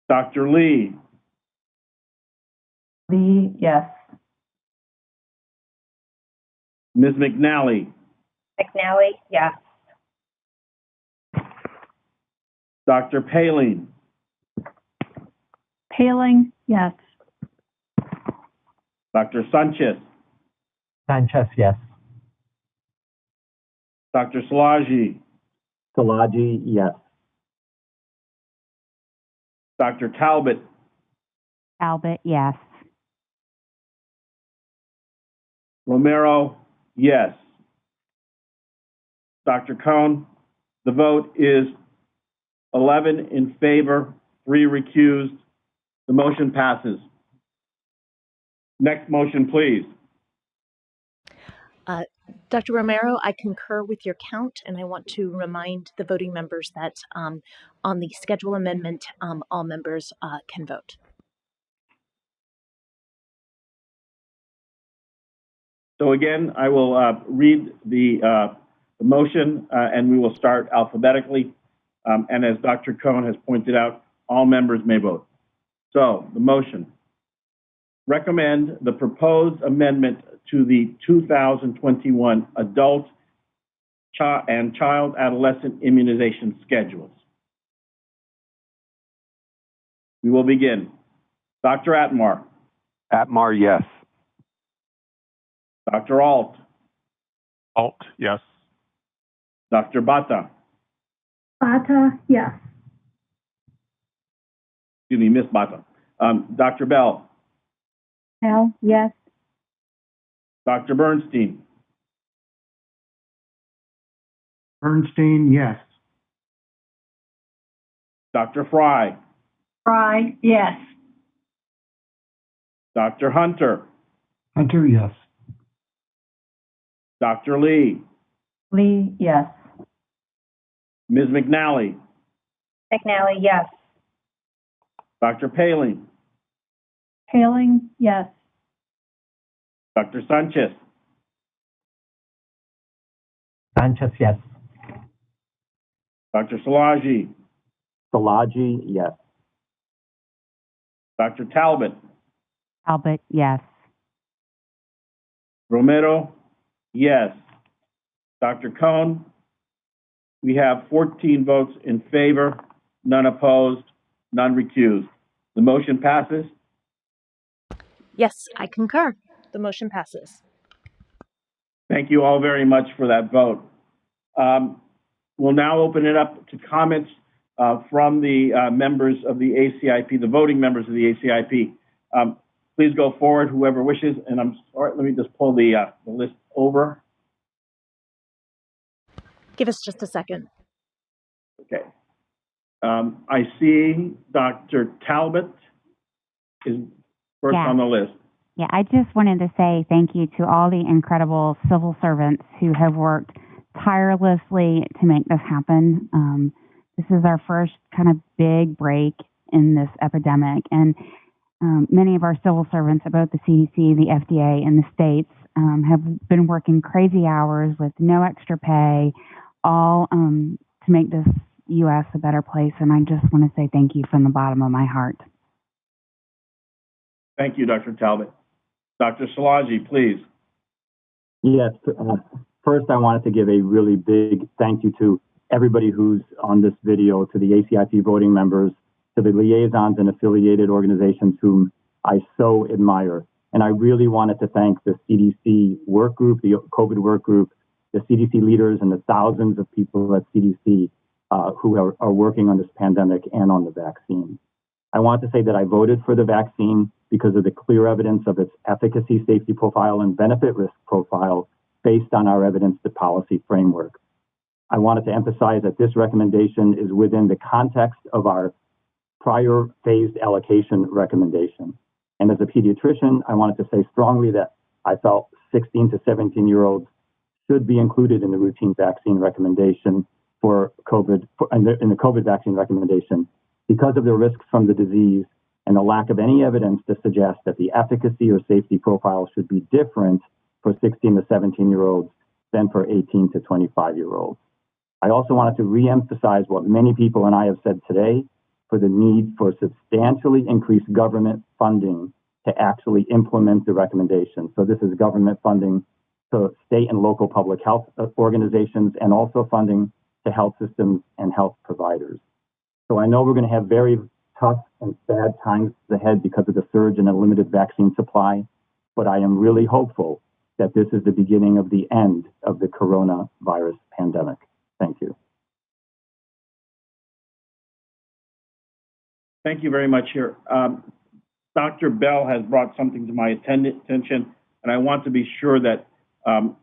Speaker 1: Dr. Lee.
Speaker 8: Lee, yes.
Speaker 1: Ms. McNally.
Speaker 14: McNally, yes.
Speaker 1: Dr. Paling.
Speaker 2: Paling? Yes.
Speaker 1: Dr. Sanchez.
Speaker 3: Sanchez, yes.
Speaker 1: Dr. Szilagyi.
Speaker 3: Szilagyi, yes.
Speaker 1: Dr. Talbot.
Speaker 9: Talbot, yes.
Speaker 1: Romero, yes. Dr. Cohn, the vote is 11 in favor, 3 recused. The motion passes. Next motion, please.
Speaker 16: Dr. Romero, I concur with your count, and I want to remind the voting members that on the schedule amendment, all members can vote.
Speaker 1: So again, I will read the motion, and we will start alphabetically. And as Dr. Cohn has pointed out, all members may vote. So the motion: recommend the proposed amendment to the 2021 adult and child adolescent immunization schedules. We will begin. Dr. Atmar.
Speaker 18: Atmar, yes.
Speaker 1: Dr. Alt.
Speaker 18: Alt, yes.
Speaker 1: Dr. Bata.
Speaker 2: Bata, yes.
Speaker 1: Excuse me, Miss Bata. Dr. Bell.
Speaker 2: Bell, yes.
Speaker 1: Dr. Bernstein.
Speaker 15: Bernstein, yes.
Speaker 1: Dr. Fry.
Speaker 17: Fry, yes.
Speaker 1: Dr. Hunter.
Speaker 15: Hunter, yes.
Speaker 1: Dr. Lee.
Speaker 8: Lee, yes.
Speaker 1: Ms. McNally.
Speaker 14: McNally, yes.
Speaker 1: Dr. Paling.
Speaker 2: Paling, yes.
Speaker 1: Dr. Sanchez.
Speaker 3: Sanchez, yes.
Speaker 1: Dr. Szilagyi.
Speaker 3: Szilagyi, yes.
Speaker 1: Dr. Talbot.
Speaker 9: Talbot, yes.
Speaker 1: Romero, yes. Dr. Cohn, we have 14 votes in favor, none opposed, none recused. The motion passes.
Speaker 16: Yes, I concur. The motion passes.
Speaker 1: Thank you all very much for that vote. We'll now open it up to comments from the members of the ACIP, the voting members of the ACIP. Please go forward, whoever wishes. And I'm sorry, let me just pull the list over.
Speaker 16: Give us just a second.
Speaker 1: Okay. I see Dr. Talbot is first on the list.
Speaker 19: Yeah, I just wanted to say thank you to all the incredible civil servants who have worked tirelessly to make this happen. This is our first kind of big break in this epidemic, and many of our civil servants at both the CDC, the FDA, and the states have been working crazy hours with no extra pay, all to make this U.S. a better place. And I just want to say thank you from the bottom of my heart.
Speaker 1: Thank you, Dr. Talbot. Dr. Szilagyi, please.
Speaker 3: Yes. First, I wanted to give a really big thank you to everybody who's on this video, to the ACIP voting members, to the liaisons and affiliated organizations whom I so admire. And I really wanted to thank the CDC work group, the COVID work group, the CDC leaders, and the thousands of people at CDC who are working on this pandemic and on the vaccine. I want to say that I voted for the vaccine because of the clear evidence of its efficacy, safety profile, and benefit risk profile based on our evidence to policy framework. I wanted to emphasize that this recommendation is within the context of our prior phased allocation recommendation. And as a pediatrician, I wanted to say strongly that I felt 16 to 17-year-olds should be included in the routine vaccine recommendation for COVID, in the COVID vaccine recommendation, because of the risks from the disease and the lack of any evidence to suggest that the efficacy or safety profile should be different for 16 to 17-year-olds than for 18 to 25-year-olds. I also wanted to reemphasize what many people and I have said today for the need for substantially increased government funding to actually implement the recommendation. So this is government funding to state and local public health organizations, and also funding to health systems and health providers. So I know we're going to have very tough and sad times ahead because of the surge in a limited vaccine supply, but I am really hopeful that this is the beginning of the end of the coronavirus pandemic. Thank you.
Speaker 1: Thank you very much here. Dr. Bell has brought something to my attention, and I want to be sure that that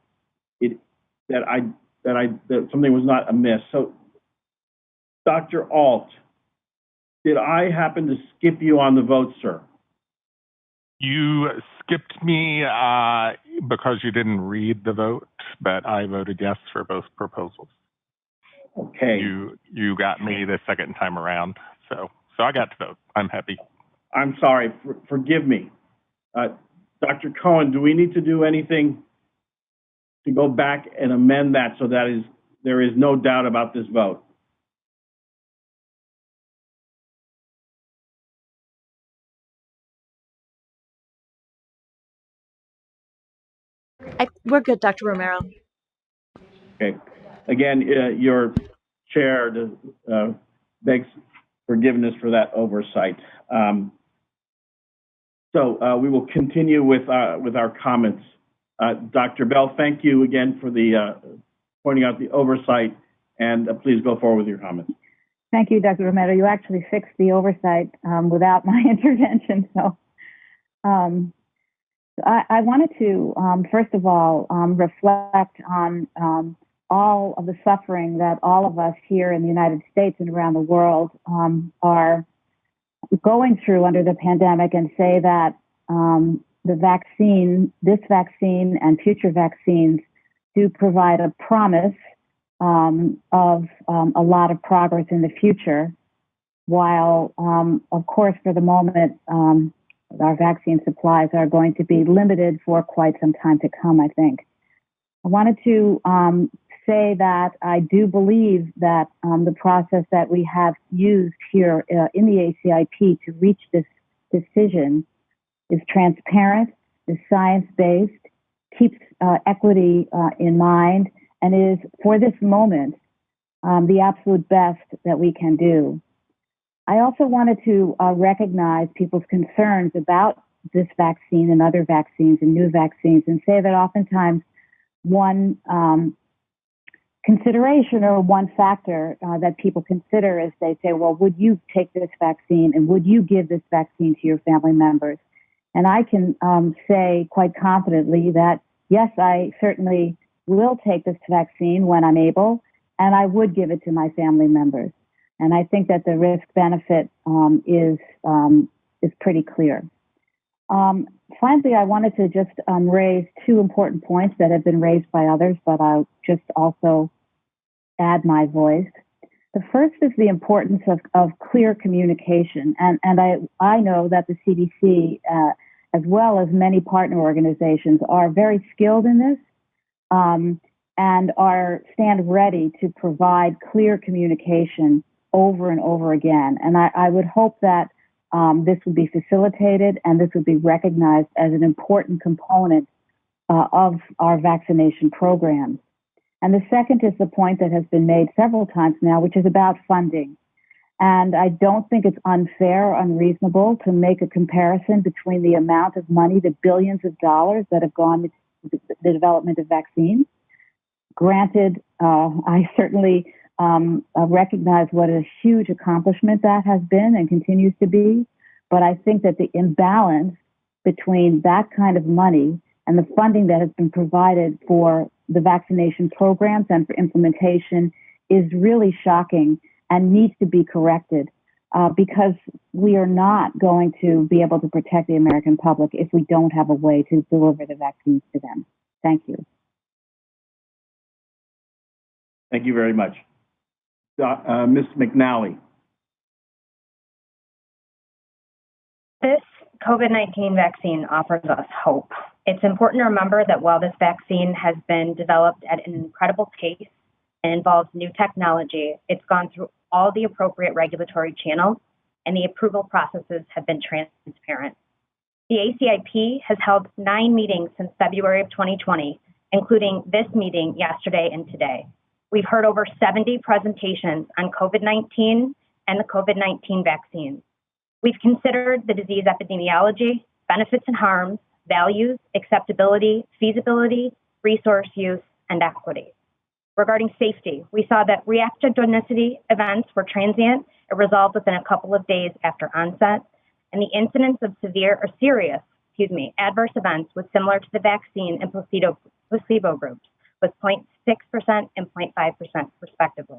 Speaker 1: something was not amiss. So, Dr. Alt, did I happen to skip you on the vote, sir?
Speaker 18: You skipped me because you didn't read the vote, but I voted yes for both proposals.
Speaker 1: Okay.
Speaker 18: You got me the second time around, so I got to vote. I'm happy.
Speaker 1: I'm sorry. Forgive me. Dr. Cohen, do we need to do anything to go back and amend that so that there is no doubt about this vote?
Speaker 16: We're good, Dr. Romero.
Speaker 1: Okay. Again, your chair begs forgiveness for that oversight. So we will continue with our comments. Dr. Bell, thank you again for the pointing out the oversight, and please go forward with your comments.
Speaker 20: Thank you, Dr. Romero. You actually fixed the oversight without my intervention. So I wanted to, first of all, reflect on all of the suffering that all of us here in the United States and around the world are going through under the pandemic, and say that this vaccine and future vaccines do provide a promise of a lot of progress in the future, while, of course, for the moment, our vaccine supplies are going to be limited for quite some time to come, I think. I wanted to say that I do believe that the process that we have used here in the ACIP to reach this decision is transparent, is science-based, keeps equity in mind, and is, for this moment, the absolute best that we can do. I also wanted to recognize people's concerns about this vaccine and other vaccines and new vaccines, and say that oftentimes one consideration or one factor that people consider is they say, well, would you take this vaccine and would you give this vaccine to your family members? And I can say quite confidently that, yes, I certainly will take this vaccine when I'm able, and I would give it to my family members. And I think that the risk benefit is pretty clear. Finally, I wanted to just raise two important points that have been raised by others, but I'll just also add my voice. The first is the importance of clear communication. And I know that the CDC, as well as many partner organizations, are very skilled in this and stand ready to provide clear communication over and over again. And I would hope that this would be facilitated and this would be recognized as an important component of our vaccination programs. And the second is the point that has been made several times now, which is about funding. And I don't think it's unfair or unreasonable to make a comparison between the amount of money, the billions of dollars that have gone into the development of vaccines. Granted, I certainly recognize what a huge accomplishment that has been and continues to be. But I think that the imbalance between that kind of money and the funding that has been provided for the vaccination programs and for implementation is really shocking and needs to be corrected because we are not going to be able to protect the American public if we don't have a way to deliver the vaccines to them. Thank you.
Speaker 1: Thank you very much. Ms. McNally.
Speaker 21: This COVID-19 vaccine offers us hope. It's important to remember that while this vaccine has been developed at an incredible pace and involves new technology, it's gone through all the appropriate regulatory channels and the approval processes have been transparent. The ACIP has held 9 meetings since February of 2020, including this meeting yesterday and today. We've heard over 70 presentations on COVID-19 and the COVID-19 vaccine. We've considered the disease epidemiology, benefits and harms, values, acceptability, feasibility, resource use, and equity. Regarding safety, we saw that reactogenicity events were transient and resolved within a couple of days after onset, and the incidence of severe or serious, adverse events was similar to the vaccine and placebo groups, with 0.6% and 0.5% respectively.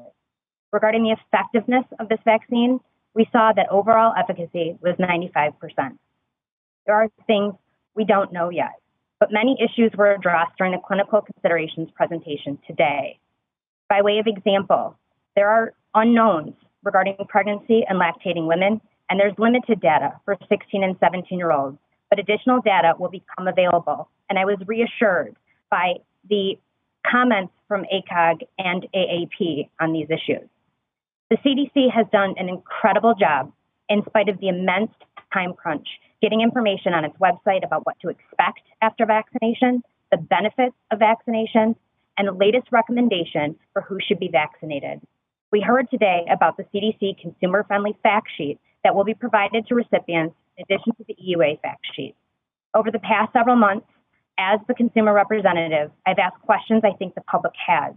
Speaker 21: Regarding the effectiveness of this vaccine, we saw that overall efficacy was 95%. There are things we don't know yet, but many issues were addressed during the clinical considerations presentation today. By way of example, there are unknowns regarding pregnancy and lactating women, and there's limited data for 16 and 17-year-olds, but additional data will become available. And I was reassured by the comments from ACOG and AAP on these issues. The CDC has done an incredible job, in spite of the immense time crunch, getting information on its website about what to expect after vaccination, the benefits of vaccination, and the latest recommendation for who should be vaccinated. We heard today about the CDC consumer-friendly fact sheet that will be provided to recipients in addition to the EUA fact sheet. Over the past several months, as the consumer representative, I've asked questions I think the public has.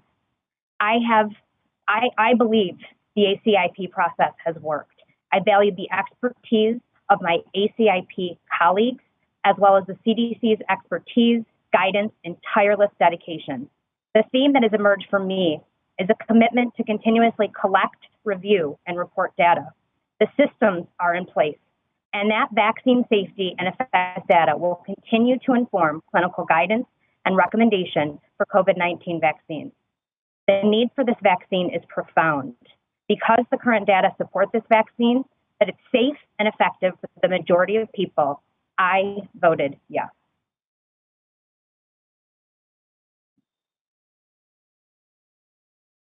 Speaker 21: I believe the ACIP process has worked. I value the expertise of my ACIP colleagues, as well as the CDC's expertise, guidance, and tireless dedication. The theme that has emerged for me is a commitment to continuously collect, review, and report data. The systems are in place, and that vaccine safety and effectiveness data will continue to inform clinical guidance and recommendation for COVID-19 vaccines. The need for this vaccine is profound. Because the current data support this vaccine, that it's safe and effective for the majority of people, I voted yes.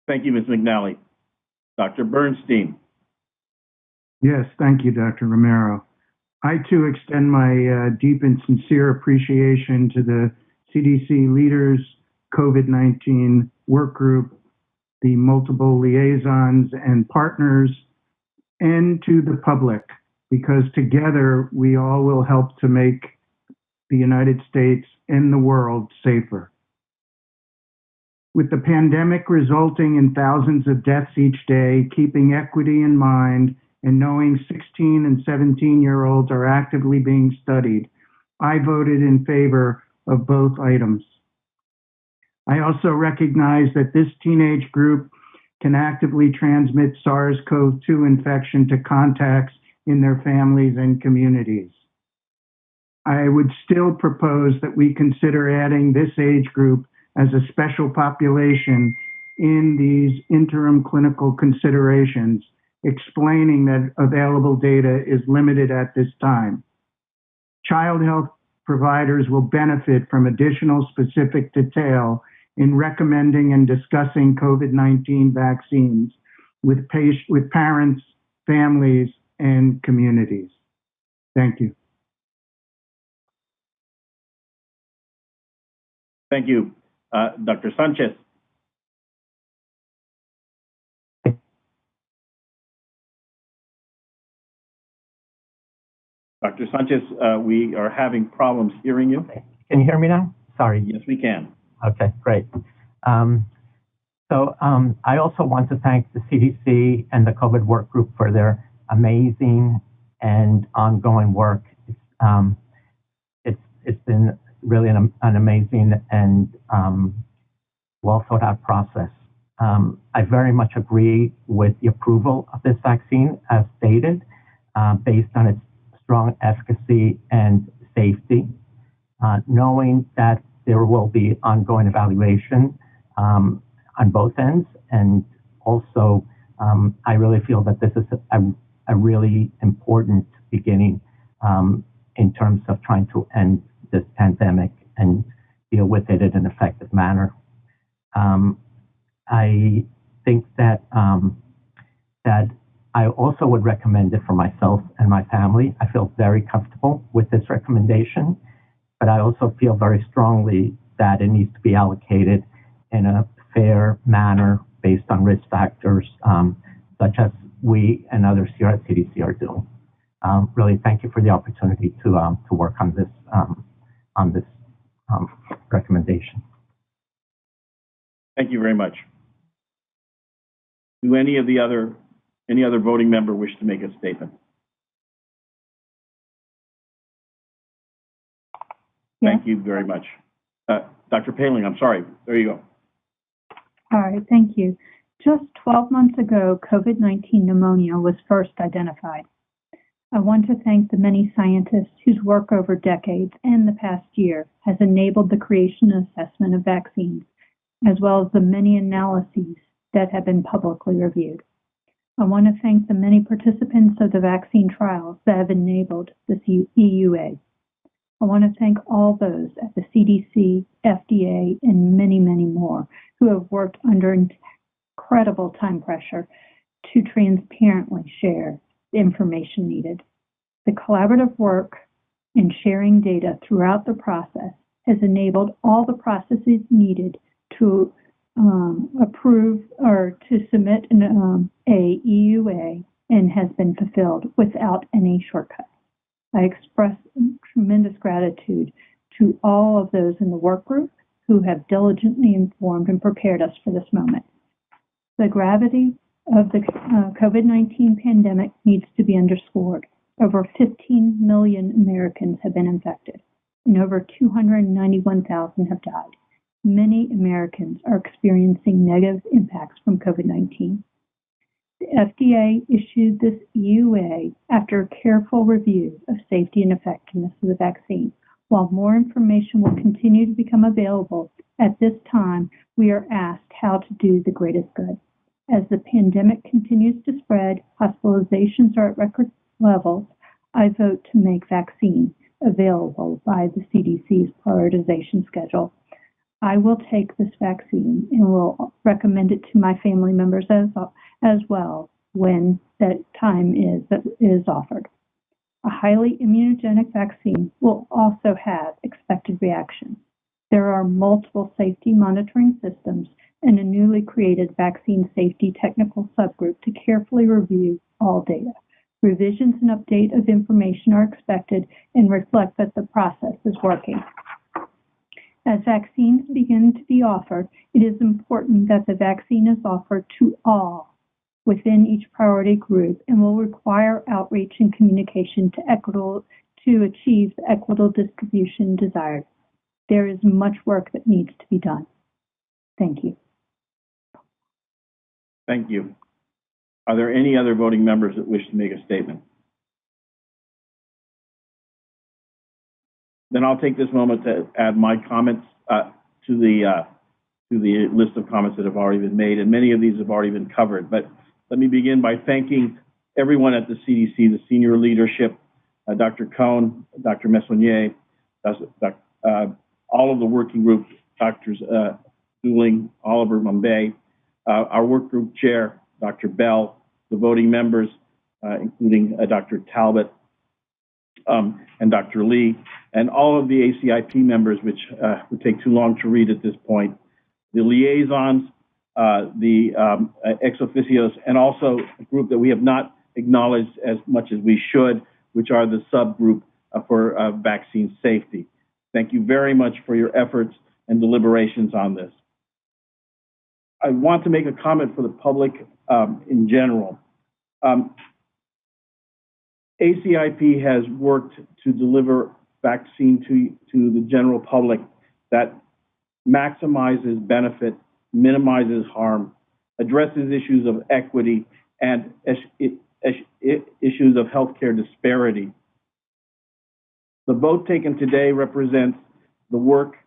Speaker 1: Thank you, Ms. McNally. Dr. Bernstein.
Speaker 22: Yes, thank you, Dr. Romero. I too extend my deep and sincere appreciation to the CDC leaders, COVID-19 work group, the multiple liaisons and partners, and to the public, because together we all will help to make the United States and the world safer. With the pandemic resulting in thousands of deaths each day, keeping equity in mind, and knowing 16 and 17-year-olds are actively being studied, I voted in favor of both items. I also recognize that this teenage group can actively transmit SARS-CoV-2 infection to contacts in their families and communities. I would still propose that we consider adding this age group as a special population in these interim clinical considerations, explaining that available data is limited at this time. Child health providers will benefit from additional specific detail in recommending and discussing COVID-19 vaccines with parents, families, and communities. Thank you.
Speaker 1: Thank you. Dr. Sanchez. Dr. Sanchez, we are having problems hearing you.
Speaker 4: Can you hear me now? Sorry.
Speaker 1: Yes, we can.
Speaker 4: Okay, great. I also want to thank the CDC and the COVID work group for their amazing and ongoing work. It's been really an amazing and well thought out process. I very much agree with the approval of this vaccine as stated, based on its strong efficacy and safety, knowing that there will be ongoing evaluation on both ends. And also, I really feel that this is a really important beginning in terms of trying to end this pandemic and deal with it in an effective manner. I think that I also would recommend it for myself and my family. I feel very comfortable with this recommendation, but I also feel very strongly that it needs to be allocated in a fair manner based on risk factors, such as we and others here at CDC are doing. Really, thank you for the opportunity to work on this recommendation.
Speaker 1: Thank you very much. Do any other voting member wish to make a statement?
Speaker 5: Yes.
Speaker 1: Thank you very much. Dr. Paling, I'm sorry. There you go.
Speaker 5: All right, thank you. Just 12 months ago, COVID-19 pneumonia was first identified. I want to thank the many scientists whose work over decades and the past year has enabled the creation and assessment of vaccines, as well as the many analyses that have been publicly reviewed. I want to thank the many participants of the vaccine trials that have enabled this EUA. I want to thank all those at the CDC, FDA, and many, many more who have worked under incredible time pressure to transparently share the information needed. The collaborative work in sharing data throughout the process has enabled all the processes needed to approve or to submit a EUA and has been fulfilled without any shortcuts. I express tremendous gratitude to all of those in the work group who have diligently informed and prepared us for this moment. The gravity of the COVID-19 pandemic needs to be underscored. Over 15 million Americans have been infected, and over 291,000 have died. Many Americans are experiencing negative impacts from COVID-19. The FDA issued this EUA after a careful review of safety and effectiveness of the vaccine. While more information will continue to become available, at this time, we are asked how to do the greatest good. As the pandemic continues to spread, hospitalizations are at record levels, I vote to make vaccine available by the CDC's prioritization schedule. I will take this vaccine and will recommend it to my family members as well when that time is offered. A highly immunogenic vaccine will also have expected reactions. There are multiple safety monitoring systems and a newly created vaccine safety technical subgroup to carefully review all data. Revisions and update of information are expected and reflect that the process is working. As vaccines begin to be offered, it is important that the vaccine is offered to all within each priority group and will require outreach and communication to achieve the equitable distribution desired. There is much work that needs to be done. Thank you.
Speaker 1: Thank you. Are there any other voting members that wish to make a statement? Then I'll take this moment to add my comments to the list of comments that have already been made, and many of these have already been covered. But let me begin by thanking everyone at the CDC, the senior leadership, Dr. Cohn, Dr. Messonnier, all of the working group, Drs. Dooling, Oliver, Mumbai, our work group chair, Dr. Bell, the voting members, including Dr. Talbot and Dr. Lee, and all of the ACIP members, which would take too long to read at this point, the liaisons, the ex officios, and also a group that we have not acknowledged as much as we should, which are the subgroup for vaccine safety. Thank you very much for your efforts and deliberations on this. I want to make a comment for the public in general. ACIP has worked to deliver vaccine to the general public that maximizes benefit, minimizes harm, addresses issues of equity, and issues of healthcare disparity. The vote taken today represents the work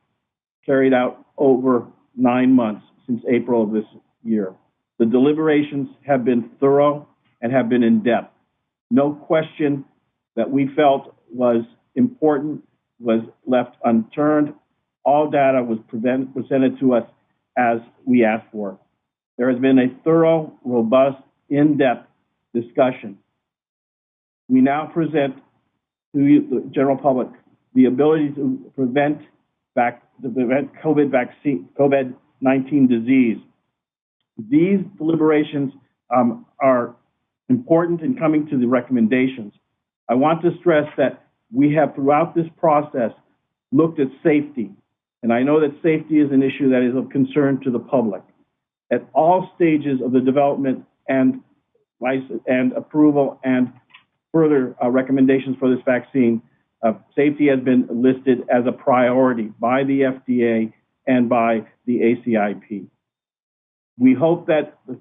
Speaker 1: carried out over 9 months since April of this year. The deliberations have been thorough and have been in depth. No question that we felt was important was left unturned. All data was presented to us as we asked for. There has been a thorough, robust, in-depth discussion. We now present to the general public the ability to prevent COVID-19 disease. These deliberations are important in coming to the recommendations. I want to stress that we have throughout this process looked at safety, and I know that safety is an issue that is of concern to the public. At all stages of the development and approval and further recommendations for this vaccine, safety has been listed as a priority by the FDA and by the ACIP. We hope that the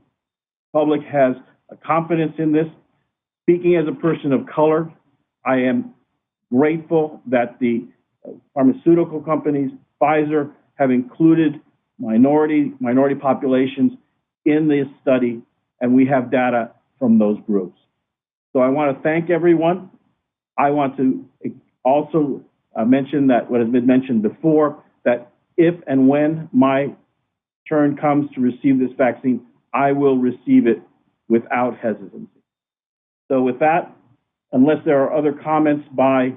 Speaker 1: public has a confidence in this. Speaking as a person of color, I am grateful that the pharmaceutical companies, Pfizer, have included minority populations in this study, and we have data from those groups. So I want to thank everyone. I want to also mention that what has been mentioned before, that if and when my turn comes to receive this vaccine, I will receive it without hesitancy. So with that, unless there are other comments by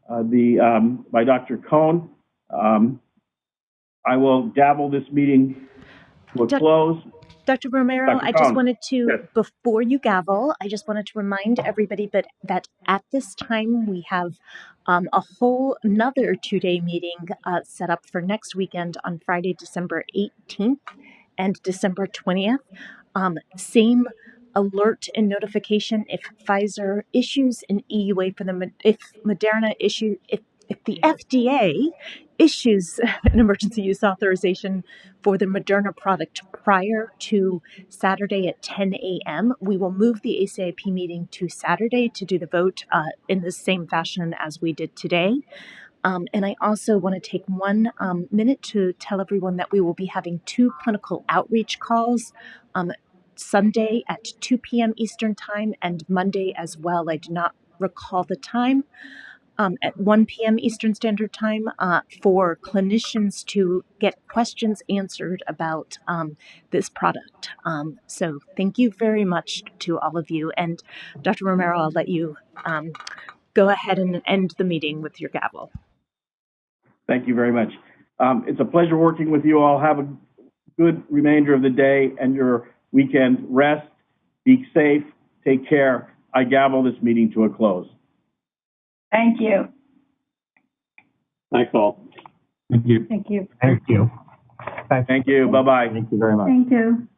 Speaker 1: Dr. Cohn, I will gavel this meeting to a close.
Speaker 16: Dr. Romero,
Speaker 1: Dr.
Speaker 16: I just
Speaker 1: Cohn.
Speaker 16: wanted to,
Speaker 1: Yes.
Speaker 16: before you gavel, I just wanted to remind everybody that at this time we have a whole another 2-day meeting set up for next weekend on Friday, December 18th and December 20th. Same alert and notification if Pfizer issues an EUA for if Moderna if the FDA issues an emergency use authorization for the Moderna product prior to Saturday at 10 a.m., we will move the ACIP meeting to Saturday to do the vote in the same fashion as we did today. And I also want to take 1 minute to tell everyone that we will be having 2 clinical outreach calls Sunday at 2 p.m. Eastern Time and Monday as well. I do not recall the time. At 1 p.m. Eastern Standard Time for clinicians to get questions answered about this product. So thank you very much to all of you. And Dr. Romero, I'll let you go ahead and end the meeting with your gavel.
Speaker 1: Thank you very much. It's a pleasure working with you all. Have a good remainder of the day and your weekend. Rest, be safe, take care. I gavel this meeting to a close.
Speaker 13: Thank you.
Speaker 3: Thanks all.
Speaker 12: Thank you.
Speaker 5: Thank you.
Speaker 4: Thank you.
Speaker 1: Thank you. Bye-bye.
Speaker 3: Thank you very much.
Speaker 5: Thank you.